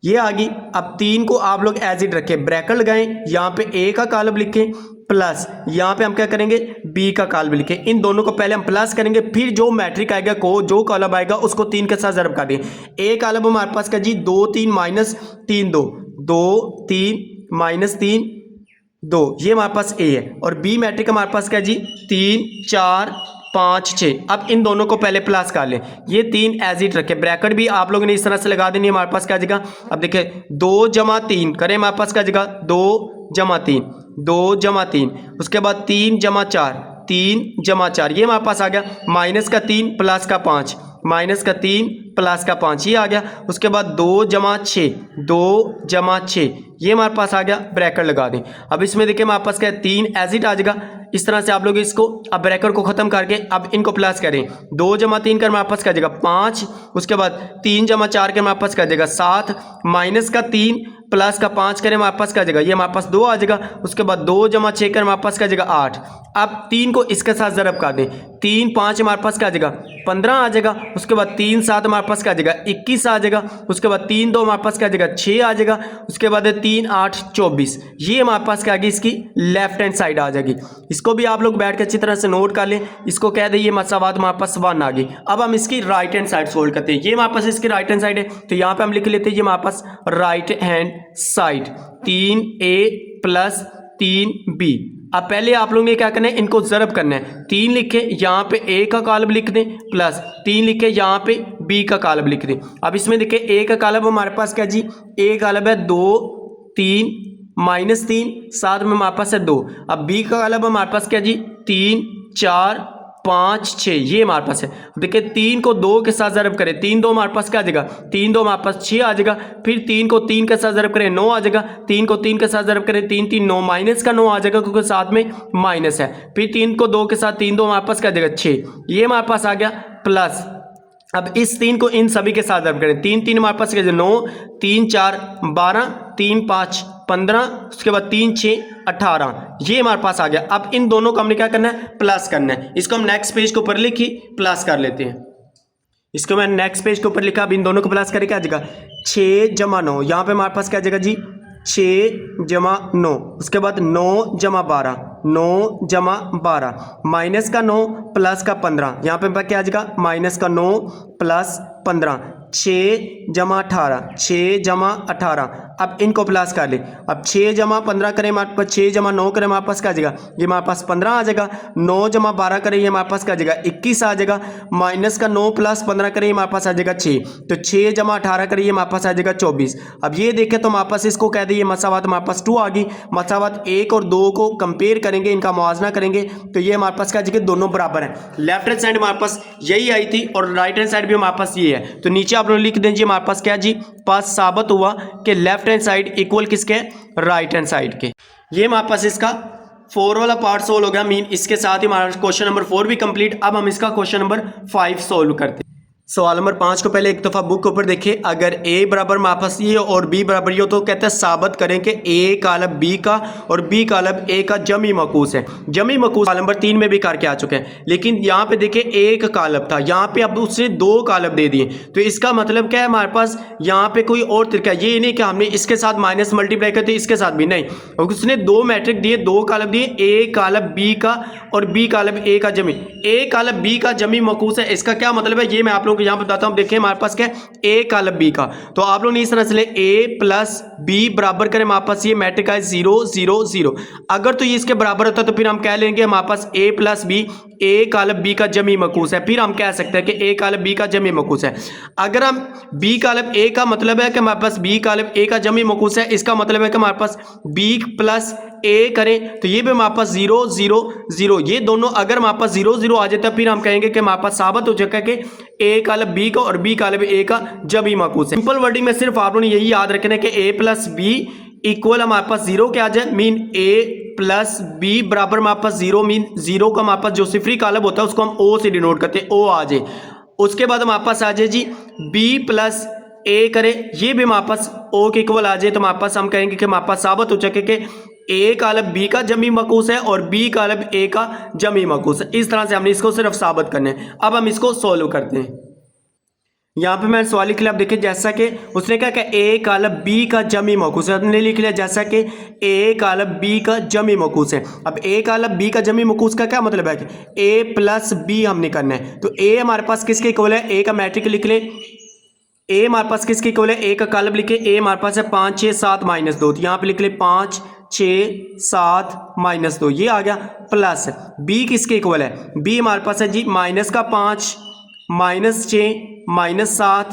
ये आ गई। अब 3 को आप लोग एज इट रखें, ब्रैकेट लगाएं, यहाँ पे a का कॉलम लिखें प्लस यहाँ पे हम क्या करेंगे b का कॉलम लिखें। इन दोनों को पहले हम प्लस करेंगे, फिर जो मैट्रिक आएगा को जो कॉलम आएगा उसको 3 के साथ ज़रब कर देंगे। a कॉलम हमारे पास क्या जी 2 3 -3 2 2 3 -3 2, ये हमारे पास a है। और b मैट्रिक हमारे पास क्या जी 3 4 5 6। अब इन दोनों को पहले प्लस कर लें, ये 3 एज इट रखे, ब्रैकेट भी आप लोगों ने इस तरह से लगा देनी है। हमारे पास क्या जाएगा, अब देखिए 2 + 3 करें, हमारे पास क्या जाएगा 2 + 3 2 + 3, उसके बाद 3 + 4 3 + 4, ये हमारे पास आ गया। माइनस का 3 प्लस का 5 माइनस का 3 प्लस का 5, ये आ गया। उसके बाद 2 + 6 2 + 6, ये हमारे पास आ गया, ब्रैकेट लगा दें। अब इसमें देखिए हमारे पास क्या है 3 एज इट आ जाएगा। इस तरह से आप लोग इसको अब ब्रैकेट को खत्म करके अब इनको प्लस करें। 2 + 3 कर हमारे पास क्या जाएगा 5, उसके बाद 3 + 4 के हमारे पास क्या जाएगा 7, माइनस का 3 प्लस का 5 करें हमारे पास क्या आ जाएगा, ये हमारे पास 2 आ जाएगा। उसके बाद 2 जमा 6 करें हमारे पास क्या आ जाएगा 8। अब 3 को इसके साथ ज़रब कर दें, 3 5 हमारे पास क्या आ जाएगा 15 आ जाएगा। उसके बाद 3 7 हमारे पास क्या आ जाएगा 21 आ जाएगा। उसके बाद 3 2 हमारे पास क्या आ जाएगा 6 आ जाएगा। उसके बाद 3 8 24, ये हमारे पास क्या आ गई, इसकी लेफ्ट हैंड साइड आ जाएगी। इसको भी आप लोग बैठ के अच्छी तरह से नोट कर लें। इसको कह दें ये मसावात हमारे पास 1 आ गई। अब हम इसकी राइट हैंड साइड सोल्व करते हैं। ये हमारे पास इसकी राइट हैंड साइड है, तो यहाँ पे हम लिख लेते हैं ये हमारे पास right hand side 3a plus 3b। अब पहले आप लोगों ने क्या करना है, इनको ज़रब करना है। 3 लिखे यहाँ पे a का कालब लिख दें, प्लस 3 लिखे यहाँ पे b का कालब लिख दें। अब इसमें देखिए a का कालब हमारे पास क्या जी, a कालब है 2 3 -3, साथ में हमारे पास है 2। अब b का कालब हमारे पास क्या जी 3 4 5 6, ये हमारे पास है। देखिए 3 को 2 के साथ ज़रब करें, 3 2 हमारे पास क्या आ जाएगा, 3 2 हमारे पास 6 आ जाएगा। फिर 3 को 3 के साथ ज़रब करें 9 आ जाएगा। 3 को 3 के साथ ज़रब करें 3 3 9, माइनस का 9 आ जाएगा क्योंकि साथ में माइनस है। फिर 3 को 2 के साथ 3 2 हमारे पास क्या आ जाएगा 6, ये हमारे पास आ गया। प्लस अब इस 3 को इन सभी के साथ ज़रब करें, 3 3 हमारे पास क्या 9 3 4 12 3 5 15, उसके बाद 3 6 18, ये हमारे पास आ गया। अब इन दोनों को हमने क्या करना है, प्लस करना है। इसको हम नेक्स्ट पेज के ऊपर लिखी प्लस कर लेते हैं। इसको मैं नेक्स्ट पेज के ऊपर लिखा, अब इन दोनों को प्लस करके क्या आ जाएगा 6 जमा 9, यहाँ पे हमारे पास क्या आ जाएगा जी 6 जमा 9। उसके बाद 9 जमा 12, 9 जमा 12, माइनस का 9 प्लस का 15, यहाँ पे क्या आ जाएगा माइनस का 9 प्लस 15, 6 जमा 18, 6 जमा 18। अब इनको प्लस कर ले। अब 6 जमा 15 करें हमारे पास, 6 जमा 9 करें हमारे पास क्या आ जाएगा, ये हमारे पास 15 आ जाएगा। 9 जमा 12 करें ये हमारे पास क्या आ जाएगा 21 आ जाएगा। माइनस का 9 प्लस 15 करें हमारे पास आ जाएगा 6, तो 6 जमा 18 करें ये हमारे पास आ जाएगा 24। अब ये देखें तो हमारे पास इसको कह दिए मसावात हमारे पास 2 आ गई। मसावात 1 और 2 को कंपेयर करेंगे, इनका मुआवजा करेंगे, तो ये हमारे पास क्या आ जाएगा दोनों बराबर है। लेफ्ट हैंड साइड हमारे पास यही आई थी और राइट हैंड साइड भी हमारे पास ये है। तो नीचे आप लोग लिख दीजिए हमारे पास क्या जी, पास साबित हुआ कि लेफ्ट हैंड साइड इक्वल किसके, राइट हैंड साइड के। ये हमारे पास इसका 4 वाला पार्ट सोल्व हो गया। मीन इसके साथ ही हमारा क्वेश्चन नंबर 4 भी कंप्लीट। अब हम इसका क्वेश्चन नंबर 5 सोल्व करते हैं। सवाल नंबर 5 को पहले एक दफ़ा बुक के ऊपर देखिए। अगर a बराबर हमारे पास ये और b बराबर ये हो तो कहते हैं साबित करें कि a कालब b का और b कालब a का जमी मकूस है। जमी मकूस सवाल नंबर 3 में भी करके आ चुके हैं, लेकिन यहाँ पे देखिए एक कालब था, यहाँ पे अब उसने 2 कालब दे दिए। तो इसका मतलब क्या है, हमारे पास यहाँ पे कोई और तरीका, ये नहीं कि हमने इसके साथ माइनस मल्टीप्लाई करते इसके साथ भी नहीं, उसने 2 मैट्रिक दिए, 2 कालब दिए, a कालब b का और b कालब a का जमी। a कालब b का जमी मकूस है, इसका क्या मतलब है ये मैं आप लोगों को यहाँ बताता हूँ। देखिए हमारे पास क्या है a कालब b का, तो आप लोग इस तरह से ले a प्लस b बराबर करें हमारे पास ये मैट्रिक है 0 0 0। अगर तो ये इसके बराबर होता है तो फिर हम कह लेंगे हमारे पास a plus b a कालब b का जमी मकूस है। फिर हम कह सकते हैं कि a कालब b का जमी मकूस है। अगर हम b कालब a का मतलब है कि हमारे पास b कालब a का जमी मकूस है, इसका मतलब है कि हमारे पास b प्लस a करें तो ये भी हमारे पास 0 0 0, ये दोनों अगर हमारे पास 0 0 आ जाता है फिर हम कहेंगे कि हमारे पास साबित हो चुका है कि a कालब b का और b कालब a का जमी मकूस है। सिंपल वर्डिंग में सिर्फ आप लोगों ने यही याद रखना है कि a प्लस b इक्वल हमारे पास 0 क्या आ जाए, मीन a प्लस b बराबर हमारे पास 0, मीन 0 का हमारे पास जो सिफरी कालब होता है उसको हम o से डिनोट करते हैं, o आ जाए। उसके बाद हमारे पास आ जाए जी b प्लस a करें, ये भी हमारे पास o के इक्वल आ जाए, तो हमारे पास हम कहेंगे कि हमारे पास साबित हो चुके कि a कालब b का जमी मकूस है और b कालब a का जमी मकूस है। इस तरह से हमने इसको सिर्फ साबित करना है। अब हम इसको सोल्व करते हैं। यहाँ पे मैंने सवाल लिख लिया, आप देखिए जैसा कि उसने क्या कहा a कालब b का जमी मकूस है, हमने लिख लिया जैसा कि a कालब b का जमी मकूस है। अब a कालब b का जमी मकूस का क्या मतलब है कि a प्लस b हमने करना है, तो a हमारे पास किसके इक्वल है, a का मैट्रिक लिख ले, a हमारे पास किसके इक्वल है, a का कालब लिखे, a हमारे पास है 5 6 7 -2, तो यहाँ पे लिख ले 5 6 7 -2, ये आ गया। प्लस b किसके इक्वल है, b हमारे पास है जी माइनस का 5 -6 -7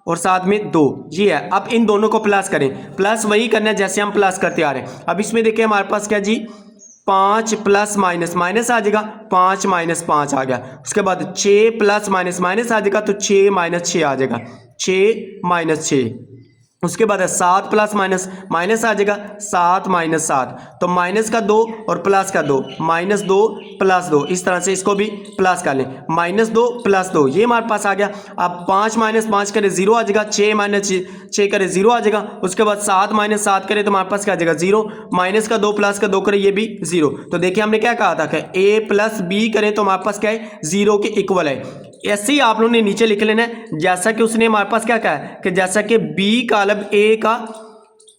और साथ में 2, ये है। अब इन दोनों को प्लस करें, प्लस वही करना है जैसे हम प्लस करते आ रहे हैं। अब इसमें देखिए हमारे पास क्या जी 5 प्लस माइनस माइनस आ जाएगा, 5 -5 आ गया। उसके बाद 6 प्लस माइनस माइनस आ जाएगा, तो 6 -6 आ जाएगा, 6 -6। उसके बाद है 7 प्लस माइनस, माइनस आ जाएगा 7 माइनस 7, तो माइनस का 2 और प्लस का 2, माइनस 2 प्लस 2, इस तरह से इसको भी प्लस कर लें, माइनस 2 प्लस 2, ये हमारे पास आ गया। अब 5 माइनस 5 करें 0 आ जाएगा, 6 माइनस 6 करें 0 आ जाएगा। उसके बाद 7 माइनस 7 करें तो हमारे पास क्या आ जाएगा 0, माइनस का 2 प्लस का 2 करें ये भी 0। तो देखिए हमने क्या कहा था कि a प्लस बी करें तो हमारे पास क्या है 0 के इक्वल है। ऐसे ही आप लोगों ने नीचे लिख लेना है जैसा कि उसने हमारे पास क्या कहा है कि जैसा कि b का लब a का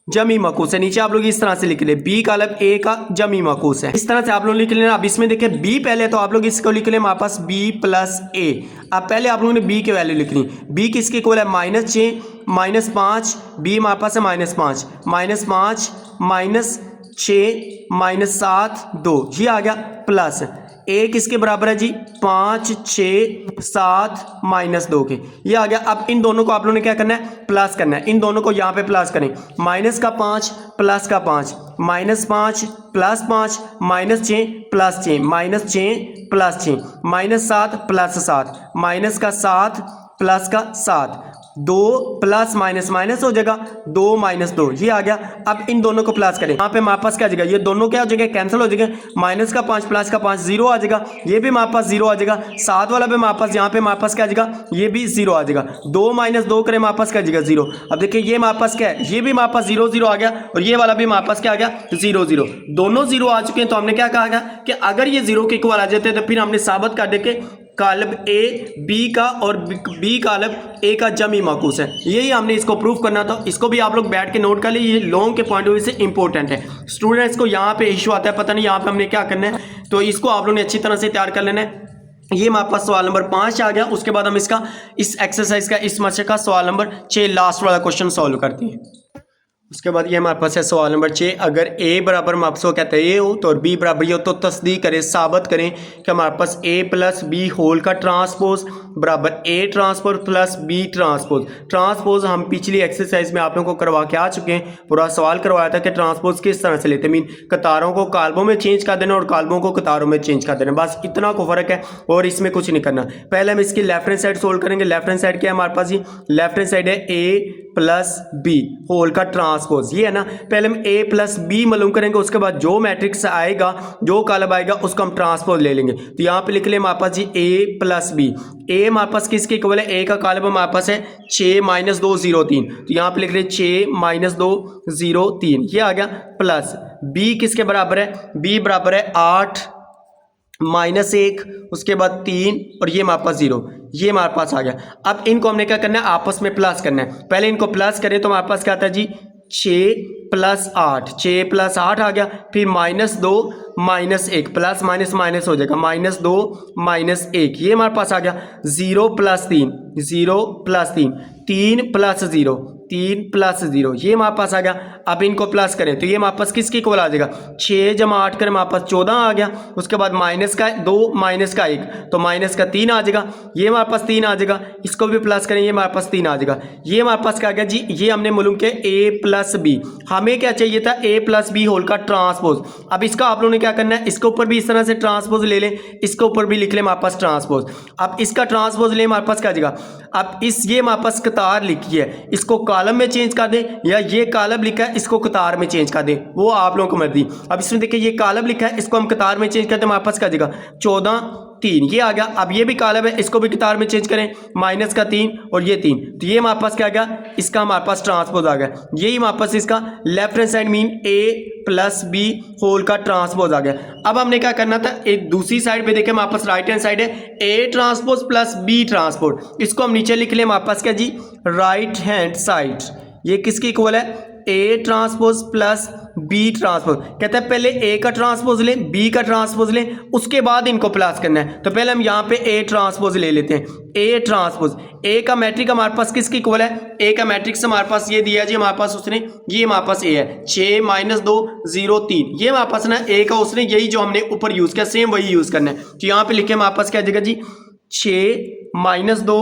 जमी मकूस है, नीचे आप लोग इस तरह से लिख ले b का लब a का जमी मकूस है, इस तरह से आप लोग लिख लेना। अब इसमें देखिए b पहले तो आप लोग इसको लिख ले हमारे पास b प्लस a। अब पहले आप लोगों ने b की वैल्यू लिखनी, b किसके इक्वल है -6 -5, b हमारे पास है -5 -5 -6 -7 2, ये आ गया प्लस a किसके बराबर है जी 5 6 7 -2 के, ये आ गया। अब इन दोनों को आप लोगों ने क्या करना है प्लस करना है, इन दोनों को यहाँ पे प्लस करें, माइनस का 5 प्लस का 5, -5 plus 5 -6 plus 6 -6 plus 6 -7 plus 7 minus का 7 प्लस का 7, 2 प्लस माइनस माइनस हो जाएगा 2 -2, ये आ गया। अब इन दोनों को प्लस करें, यहाँ पे हमारे पास क्या आ जाएगा, ये दोनों क्या हो जाएगा कैंसिल हो जाएगा, माइनस का 5 प्लस का 5 0 आ जाएगा, ये भी हमारे पास 0 आ जाएगा। 7 वाला भी हमारे पास यहाँ पे हमारे पास क्या आ जाएगा, ये भी 0 आ जाएगा। 2 -2 करें हमारे पास क्या आ जाएगा 0। अब देखिए ये हमारे पास क्या है, ये भी हमारे पास 0 0 आ गया और ये वाला भी हमारे पास क्या आ गया 0 0, दोनों 0 आ चुके हैं। तो हमने क्या कहा कि अगर ये 0 के इक्वल आ जाते हैं तो फिर हमने साबित कर दे के कालब ए बी का और बी कालब ए का जमी माकूस है, यही हमने इसको प्रूव करना था। इसको भी आप लोग बैठ के नोट कर लीजिए, ये लॉन्ग के पॉइंट ऑफ व्यू से इंपॉर्टेंट है। स्टूडेंट्स को यहाँ पे इशू आता है पता नहीं यहाँ पे हमने क्या करना है, तो इसको आप लोगों ने अच्छी तरह से तैयार कर लेना है। ये हमारे पास सवाल नंबर 5 आ गया। उसके बाद हम इसका इस एक्सरसाइज का इस मसले का सवाल नंबर 6 लास्ट वाला क्वेश्चन सॉल्व करते हैं। उसके बाद ये हमारे पास है सवाल नंबर 6, अगर a बराबर हम आपसे कहते हैं ये हो तो और b बराबर ये हो तो तस्दीक करें साबित करें कि हमारे पास a प्लस बी होल का ट्रांसपोज बराबर a transpose plus b transpose. Transpose हम पिछली एक्सरसाइज में आप लोगों को करवा के आ चुके हैं, पूरा सवाल करवाया था कि ट्रांसपोज किस तरह से लेते हैं, मीन कतारों को कालबों में चेंज कर देना और कालबों को कतारों में चेंज कर देना, बस इतना को फर्क है और इसमें कुछ नहीं करना। पहले हम इसकी लेफ्ट हैंड साइड सोल्व करेंगे। लेफ्ट हैंड साइड क्या है हमारे पास, ये लेफ्ट हैंड साइड है a प्लस बी होल का ट्रांसपोज, ये है ना। पहले हम a प्लस बी मालूम करेंगे, उसके बाद जो मैट्रिक्स आएगा जो कॉलम आएगा उसको हम ट्रांसपोज ले लेंगे। तो यहाँ पे लिख ले हमारे पास जी a प्लस बी, a हमारे पास किसके इक्वल है, a का कॉलम हमारे पास है 6 -2 0 3, तो यहाँ पे लिख रहे 6 -2 0 3, ये आ गया प्लस b किसके बराबर है, b बराबर है 8 -1, उसके बाद 3 और ये हमारे पास 0, ये हमारे पास आ गया। अब इनको हमने क्या करना है आपस में प्लस करना है। पहले इनको प्लस करें तो हमारे पास क्या आता है जी 6 + 8, 6 + 8 आ गया, फिर -2 -1 प्लस माइनस माइनस हो जाएगा -2 -1, ये हमारे पास आ गया 0 + 3 0 + 3 3 + 0 3 + 0, ये हमारे पास आ गया। अब इनको प्लस करें तो ये हमारे पास किसके इक्वल आ जाएगा 6 + 8 करें हमारे पास 14 आ गया। उसके बाद माइनस का 2 माइनस का 1 तो माइनस का 3 आ जाएगा, ये हमारे पास 3 आ जाएगा। इसको भी प्लस करें ये हमारे पास 3 आ जाएगा। ये हमारे पास क्या आ गया जी, ये हमने मालूम किया a + b, हमें क्या चाहिए था a + b होल का ट्रांसपोज। अब इसका आप लोगों ने क्या करना है, इसके ऊपर भी इस तरह से ट्रांसपोज ले लें, इसके ऊपर भी लिख लें हमारे पास ट्रांसपोज। अब इसका ट्रांसपोज ले हमारे पास क्या आ जाएगा, अब ये हमारे पास कतार लिखी है, इसको कॉलम में चेंज कर दें या ये कॉलम लिखा है इसको कतार में चेंज कर दें, वो आप लोगों को मर्जी। अब इसमें देखिए ये कॉलम लिखा है इसको हम कतार में चेंज करते हैं, हमारे पास क्या आ जाएगा 14 3, ये आ गया। अब ये भी कॉलम है इसको भी कतार में चेंज करें, माइनस का 3 और ये 3, तो ये हमारे पास क्या आ गया, इसका हमारे पास ट्रांसपोज आ गया। यही हमारे पास इसका left hand side mean a + b whole का ट्रांसपोज आ गया। अब हमने क्या करना था, एक दूसरी साइड पे देखें हमारे पास राइट हैंड साइड है a ट्रांसपोज + b ट्रांसपोज, इसको हम नीचे लिख लें हमारे पास क्या जी राइट हैंड साइड, ये किसकी इक्वल है a ट्रांसपोज + b ट्रांसपोज। कहता है पहले a का ट्रांसपोज लें b का ट्रांसपोज लें उसके बाद इनको प्लस करना है। तो पहले हम यहाँ पे a ट्रांसपोज ले लेते हैं, a ट्रांसपोज, a का मैट्रिक हमारे पास किसकी इक्वल है, a का मैट्रिक्स हमारे पास ये दिया जी हमारे पास उसने, ये हमारे पास a है 6 -2 0 3, ये हमारे पास ना a का उसने यही जो हमने ऊपर यूज किया सेम वही यूज करना है। तो यहाँ पे लिखे हमारे पास क्या जगह जी 6 -2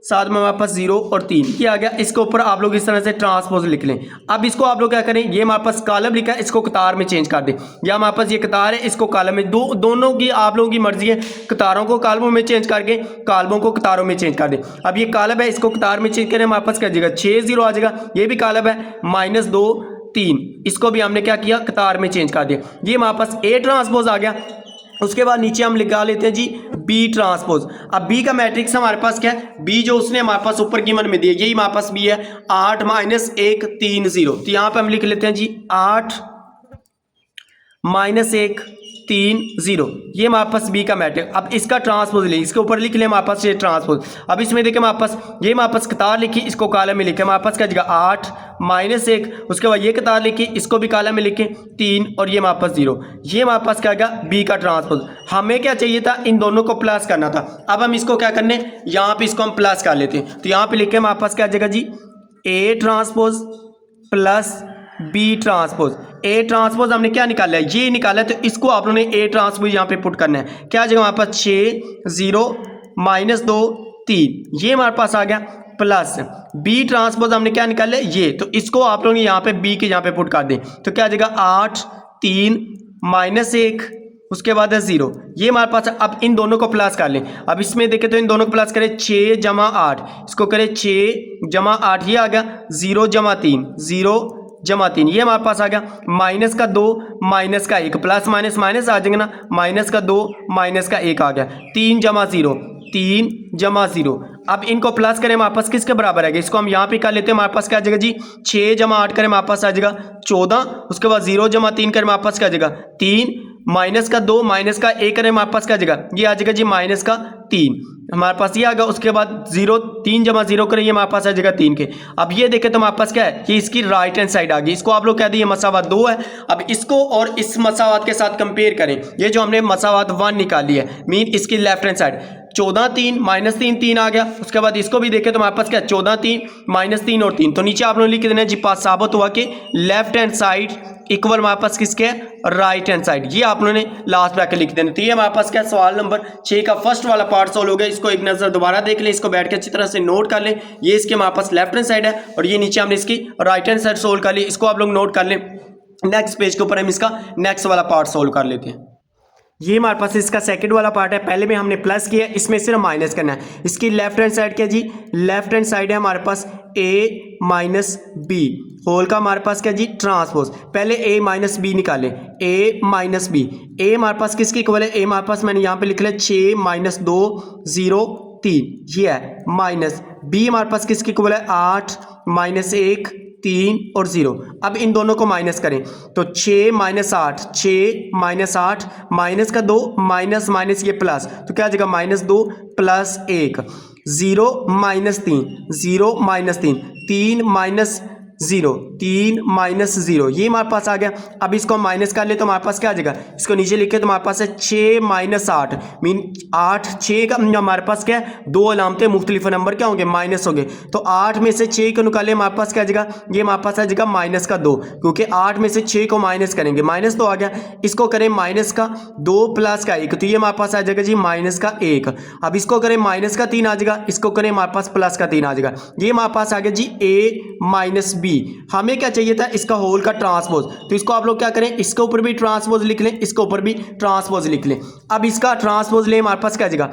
साथ में हमारे पास 0 और 3 ये आ गया। इसके ऊपर आप लोग इस तरह से ट्रांसपोज लिख लें। अब इसको आप लोग क्या करें, ये हमारे पास कॉलम लिखा है, इसको कतार में चेंज कर दें, या हमारे पास ये कतार है, इसको कॉलम में, दोनों की आप लोगों की मर्जी है। कतारों को कॉलमों में चेंज करके कॉलमों को कतारों में चेंज कर दें। अब ये कॉलम है, इसको कतार में चेंज करें, हमारे पास क्या जाएगा 6 0 आ जाएगा। ये भी कॉलम है, -2 3, इसको भी हमने क्या किया, कतार में चेंज कर दिया। ये हमारे पास A ट्रांसपोज आ गया। उसके बाद नीचे हम लिखा लेते हैं जी B ट्रांसपोज। अब B का मैट्रिक्स हमारे पास क्या है, B जो उसने हमारे पास ऊपर की मन में दिया, यही हमारे पास B है, 8 - 1 3 0। तो यहाँ पे हम लिख लेते हैं जी 8 - 1 3 0, ये हमारे पास B का मैट्रिक्स। अब इसका ट्रांसपोज ले, इसके ऊपर लिख ले हमारे पास ये ट्रांसपोज। अब इसमें देखें हमारे पास, ये हमारे पास कतार लिखी, इसको कॉलम में लिखे, हमारे पास क्या जगह 8 - 1, उसके बाद ये कतार लिखी, इसको भी कॉलम में लिखे 3, और ये हमारे पास 0। ये हमारे पास क्या गया, B का ट्रांसपोज। हमें क्या चाहिए था, इन दोनों को प्लस करना था। अब हम इसको क्या करने, यहाँ पे इसको हम प्लस कर लेते हैं। तो यहाँ पे लिखे हमारे पास क्या जगह जी A transpose plus B transpose. A transpose हमने क्या निकाला है, ये निकाला है, तो इसको आप लोगों ने A ट्रांसपोज यहाँ पे पुट करना है। क्या जगह हमारे पास 6 0 -2 3, ये हमारे पास आ गया, प्लस B ट्रांसपोज हमने क्या निकाला है, ये, तो इसको आप लोग यहाँ पे B के यहाँ पे पुट कर दें। तो क्या जगह 8 3 -1, उसके बाद है 0, ये हमारे पास। अब इन दोनों को प्लस कर लें। अब इसमें देखें तो इन दोनों को प्लस करें, 6 + 8, इसको करें 6 + 8, ये आ गया 0 + 3 0 + 3, ये हमारे पास आ गया। -2 -1, प्लस माइनस माइनस आ जाएंगे ना, -2 -1 आ गया। 3 + 0 3 + 0। अब इनको प्लस करें, हमारे पास किसके बराबर है, इसको हम यहाँ पे कर लेते हैं। हमारे पास क्या आ जाएगा जी 6 + 8 करें, हमारे पास आ जाएगा 14, उसके बाद 0 + 3 करें, हमारे पास क्या आ जाएगा 3, -2 -1 करें, हमारे पास क्या आ जाएगा, ये आ जाएगा जी -3, हमारे पास ये आ गया। उसके बाद 3 + 0 करें, ये हमारे पास आ जाएगा 3 के। अब ये देखें तो हमारे पास क्या है, ये इसकी राइट हैंड साइड आ गई। इसको आप लोग कह दिए मसावात 2 है। अब इसको और इस मसावात के साथ कंपेयर करें, ये जो हमने मसावात 1 निकाली है, मीन इसकी लेफ्ट हैंड साइड 14 3 -3 3 आ गया। उसके बाद इसको भी देखें तो हमारे पास क्या है, 14 3 -3 और 3। तो नीचे आप लोग लिख देना जी, पास साबित हुआ कि लेफ्ट हैंड साइड इक्वल हमारे पास किसके है, राइट हैंड साइड। ये आप लोगों ने लास्ट ब्रैकेट लिख देना। तो ये हमारे पास क्या, सवाल नंबर 6 का फर्स्ट वाला पार्ट सोल्व हो गया। इसको एक नजर दोबारा देख लें, इसको बैठ के अच्छी तरह से नोट कर लें। ये इसके हमारे पास लेफ्ट हैंड साइड है, और ये नीचे हमने इसकी राइट हैंड साइड सोल्व कर ली। इसको आप लोग नोट कर लें। नेक्स्ट पेज के ऊपर हम इसका नेक्स्ट वाला पार्ट सोल्व कर लेते हैं। ये हमारे पास इसका सेकंड वाला पार्ट है। पहले में हमने प्लस किया, इसमें सिर्फ माइनस करना है। इसकी लेफ्ट हैंड साइड क्या जी, लेफ्ट हैंड साइड है हमारे पास A - B होल का हमारे पास क्या जी ट्रांसपोज। पहले A - B निकालें, A - B। A हमारे पास किसकी इक्वल है, A हमारे पास मैंने यहाँ पे लिख लिया 6 - 2 0 3, ये है माइनस। B हमारे पास किसकी इक्वल है 8 - 1 3 और 0। अब इन दोनों को माइनस करें तो 6 - 8 6 - 8 -2 माइनस माइनस ये प्लस, तो क्या आ जाएगा -2 + 1 0 - 3 0 - 3 3 - 0 3 - 0, ये हमारे पास आ गया। अब इसको माइनस कर ले तो हमारे पास क्या आ जाएगा, इसको नीचे लिखे तो हमारे पास है 6 - 8 मीन 8 6 का हमारे पास क्या है, दो अलामतें मुख्तलिफ नंबर क्या होंगे, माइनस होंगे। तो 8 में से 6 को निकाले, हमारे पास क्या आ जाएगा, ये हमारे पास आ जाएगा -2, क्योंकि 8 में से 6 को माइनस करेंगे, -2 आ गया। इसको करें -2 + 1, तो ये हमारे पास आ जाएगा जी -1। अब इसको करें -3 आ जाएगा, इसको करें हमारे पास +3 आ जाएगा। ये हमारे पास आ गया जी A - B। हमें क्या चाहिए था, इसका होल का ट्रांसपोज। तो इसको आप लोग क्या करें, इसके ऊपर भी ट्रांसपोज लिख लें, इसके ऊपर भी ट्रांसपोज लिख लें। अब इसका ट्रांसपोज ले, हमारे पास क्या आ जाएगा,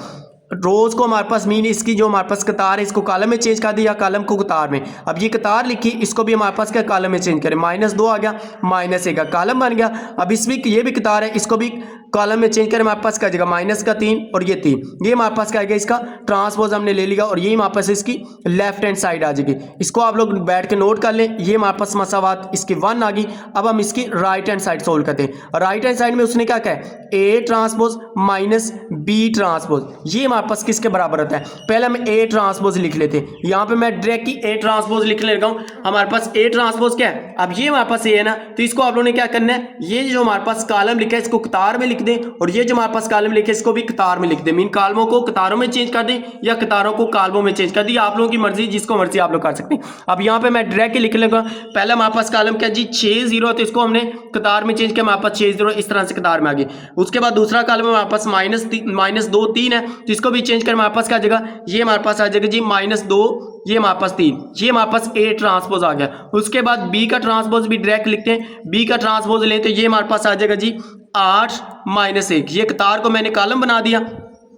रोज को हमारे पास मीन इसकी जो हमारे पास कतार है, इसको कॉलम में चेंज कर दिया, कॉलम को कतार में। अब ये कतार लिखी, इसको भी हमारे पास क्या कॉलम में चेंज करें, -2 आ गया, -1 का कॉलम बन गया। अब इसमें ये भी कतार है, इसको भी कॉलम में चेंज करें, हमारे पास क्या जाएगा -3 और ये 3, ये हमारे पास क्या आ गया, इसका ट्रांसपोज हमने ले लिया, और ये हमारे पास इसकी लेफ्ट हैंड साइड आ जाएगी। इसको आप लोग बैठ के नोट कर लें। ये हमारे पास मसावात इसकी 1 आ गई। अब हम इसकी राइट हैंड साइड सोल्व करते हैं। राइट हैंड साइड में उसने क्या कहा है, A ट्रांसपोज - B ट्रांसपोज, ये हमारे पास किसके बराबर होता है। पहले हम A ट्रांसपोज लिख लेते हैं। यहाँ पे मैं डायरेक्ट ही A ट्रांसपोज लिखने लगा हूँ। हमारे पास A ट्रांसपोज क्या है, अब ये हमारे पास A है ना, तो इसको आप लोगों ने क्या करना है, ये जो हमारे पास कॉलम लिखा है इसको कतार में लिख दें, और ये जो हमारे पास कॉलम लिखे इसको भी कतार में लिख दें। मीन कॉलमों को कतारों में चेंज कर दें या कतारों को कॉलमों में चेंज कर दें, आप लोगों की मर्जी, जिसको मर्जी आप लोग कर सकते हैं। अब यहाँ पे मैं डायरेक्ट लिख लूंगा। पहले हमारे पास कॉलम क्या जी 6 0, तो इसको हमने कतार में चेंज किया, हमारे पास 6 0 इस तरह से कतार में आ गई। उसके बाद दूसरा कॉलम हमारे पास -2 3 है, तो इसको इसको भी चेंज कर हमारे पास क्या आ जाएगा, ये हमारे पास आ जाएगा जी -2, ये हमारे पास 3, ये हमारे पास A ट्रांसपोज आ गया। उसके बाद B का ट्रांसपोज भी डायरेक्ट लिखते हैं, B का ट्रांसपोज लेते हैं, ये हमारे पास आ जाएगा जी 8 - 1, ये कतार को मैंने कॉलम बना दिया।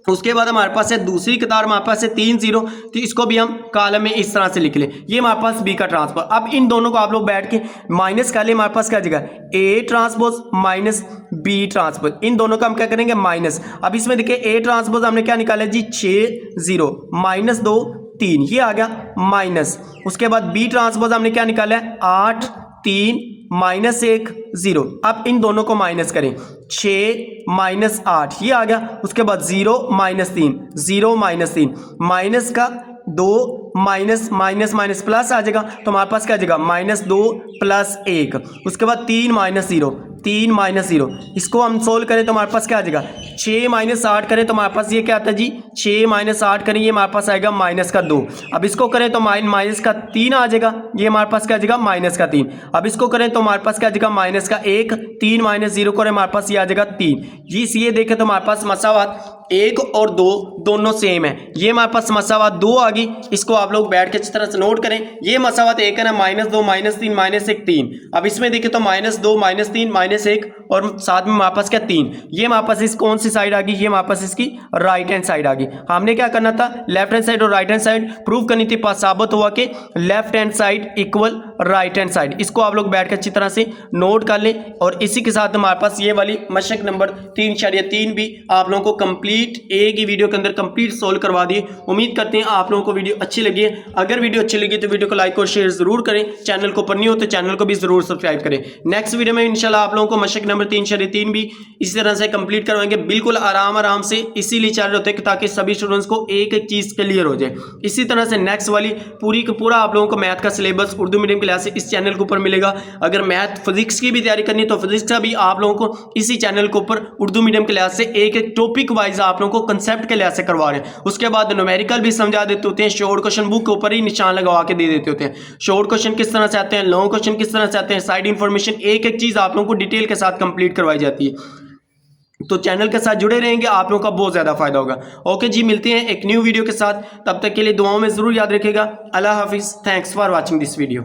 उसके बाद हमारे पास है दूसरी कतार, हमारे पास है 3 0, तो इसको भी हम कॉलम में इस तरह से लिख लें, ये हमारे पास B का ट्रांसपोज। अब इन दोनों को आप लोग बैठ के माइनस कर ले, हमारे पास क्या जगह A transpose minus B transpose, इन दोनों का हम क्या करेंगे माइनस। अब इसमें देखिए A ट्रांसपोज हमने क्या निकाला जी 6 0 -2 3, ये आ गया माइनस। उसके बाद B ट्रांसपोज हमने क्या निकाला है 8 3 -1 0। अब इन दोनों को माइनस करें, 6 - 8, ये आ गया। उसके बाद 0 - 3, 0 - 3, माइनस का 2 माइनस माइनस माइनस प्लस आ जाएगा, तो हमारे पास क्या आ जाएगा -2 + 1। उसके बाद 3 - 0, 3 - 0, इसको हम सोल्व करें तो हमारे पास क्या आ जाएगा, 6 - 8 करें तो हमारे पास ये क्या आता है जी 6 - 8 करें, ये हमारे पास आएगा -2। अब इसको करें तो -3 आ जाएगा, ये हमारे पास क्या आ जाएगा -3। अब इसको करें तो हमारे पास क्या आ जाएगा -1, 3 - 0 करें हमारे पास ये आ जाएगा 3। ये देखें तो हमारे पास मसावात 1 और 2 दोनों सेम है, ये हमारे पास मसावात 2 आ गई। इसको आप लोग बैठ के इस तरह से नोट करें, ये मसावात 1 है ना, -2 -3 -1 3। अब इसमें देखें तो -2 -3 -1 और साथ में हमारे पास क्या 3, ये हमारे पास इस कौन सी साइड आ गई, ये हमारे पास इसकी राइट हैंड साइड आ गई। हमने क्या करना था, लेफ्ट हैंड साइड और राइट हैंड साइड प्रूव करनी थी, पास साबित हुआ कि left hand side equal right hand side. इसको आप लोग बैठ कर अच्छी तरह से नोट कर लें। और इसी के साथ हमारे पास ये वाली मशक नंबर 3.3 भी आप लोगों को कंप्लीट एक ही वीडियो के अंदर कंप्लीट सोल्व करवा दिए। उम्मीद करते हैं आप लोगों को वीडियो अच्छी लगी है। अगर वीडियो अच्छी लगी तो वीडियो को लाइक और शेयर जरूर करें, चैनल को ऊपर नहीं हो तो चैनल को भी जरूर सब्सक्राइब करें। नेक्स्ट वीडियो में इंशाल्लाह आप लोगों को मशक नंबर 3.3 भी इसी तरह से कंप्लीट करवाएंगे, बिल्कुल आराम से, इसीलिए चल रहे होते हैं ताकि सभी स्टूडेंट्स को एक एक चीज क्लियर हो जाए। इसी तरह से नेक्स्ट वाली पूरा आप लोगों को मैथ का सिलेबस उर्दू मीडियम क्लास इस चैनल के ऊपर मिलेगा। अगर मैथ फिजिक्स की भी तैयारी करनी है तो फिजिक्स का भी आप लोगों को इसी चैनल के ऊपर उर्दू मीडियम क्लास से एक एक टॉपिक वाइज आप लोगों को कंसेप्ट के लिहाज से करवा रहे हैं। उसके बाद न्यूमेरिकल भी समझा देते होते हैं, शॉर्ट क्वेश्चन बुक के ऊपर ही निशान लगवा के दे देते होते हैं। शॉर्ट क्वेश्चन किस तरह से आते हैं, लॉन्ग क्वेश्चन किस तरह से आते हैं, साइड इन्फॉर्मेशन, एक एक चीज आप लोगों को डिटेल के साथ कंप्लीट करवाई जाती है। तो चैनल के साथ जुड़े रहेंगे, आप लोगों का बहुत ज्यादा फायदा होगा। ओके जी, मिलते हैं एक न्यू वीडियो के साथ, तब तक के लिए दुआओं में जरूर याद रखिएगा। अल्लाह हाफिज, thanks for watching this video.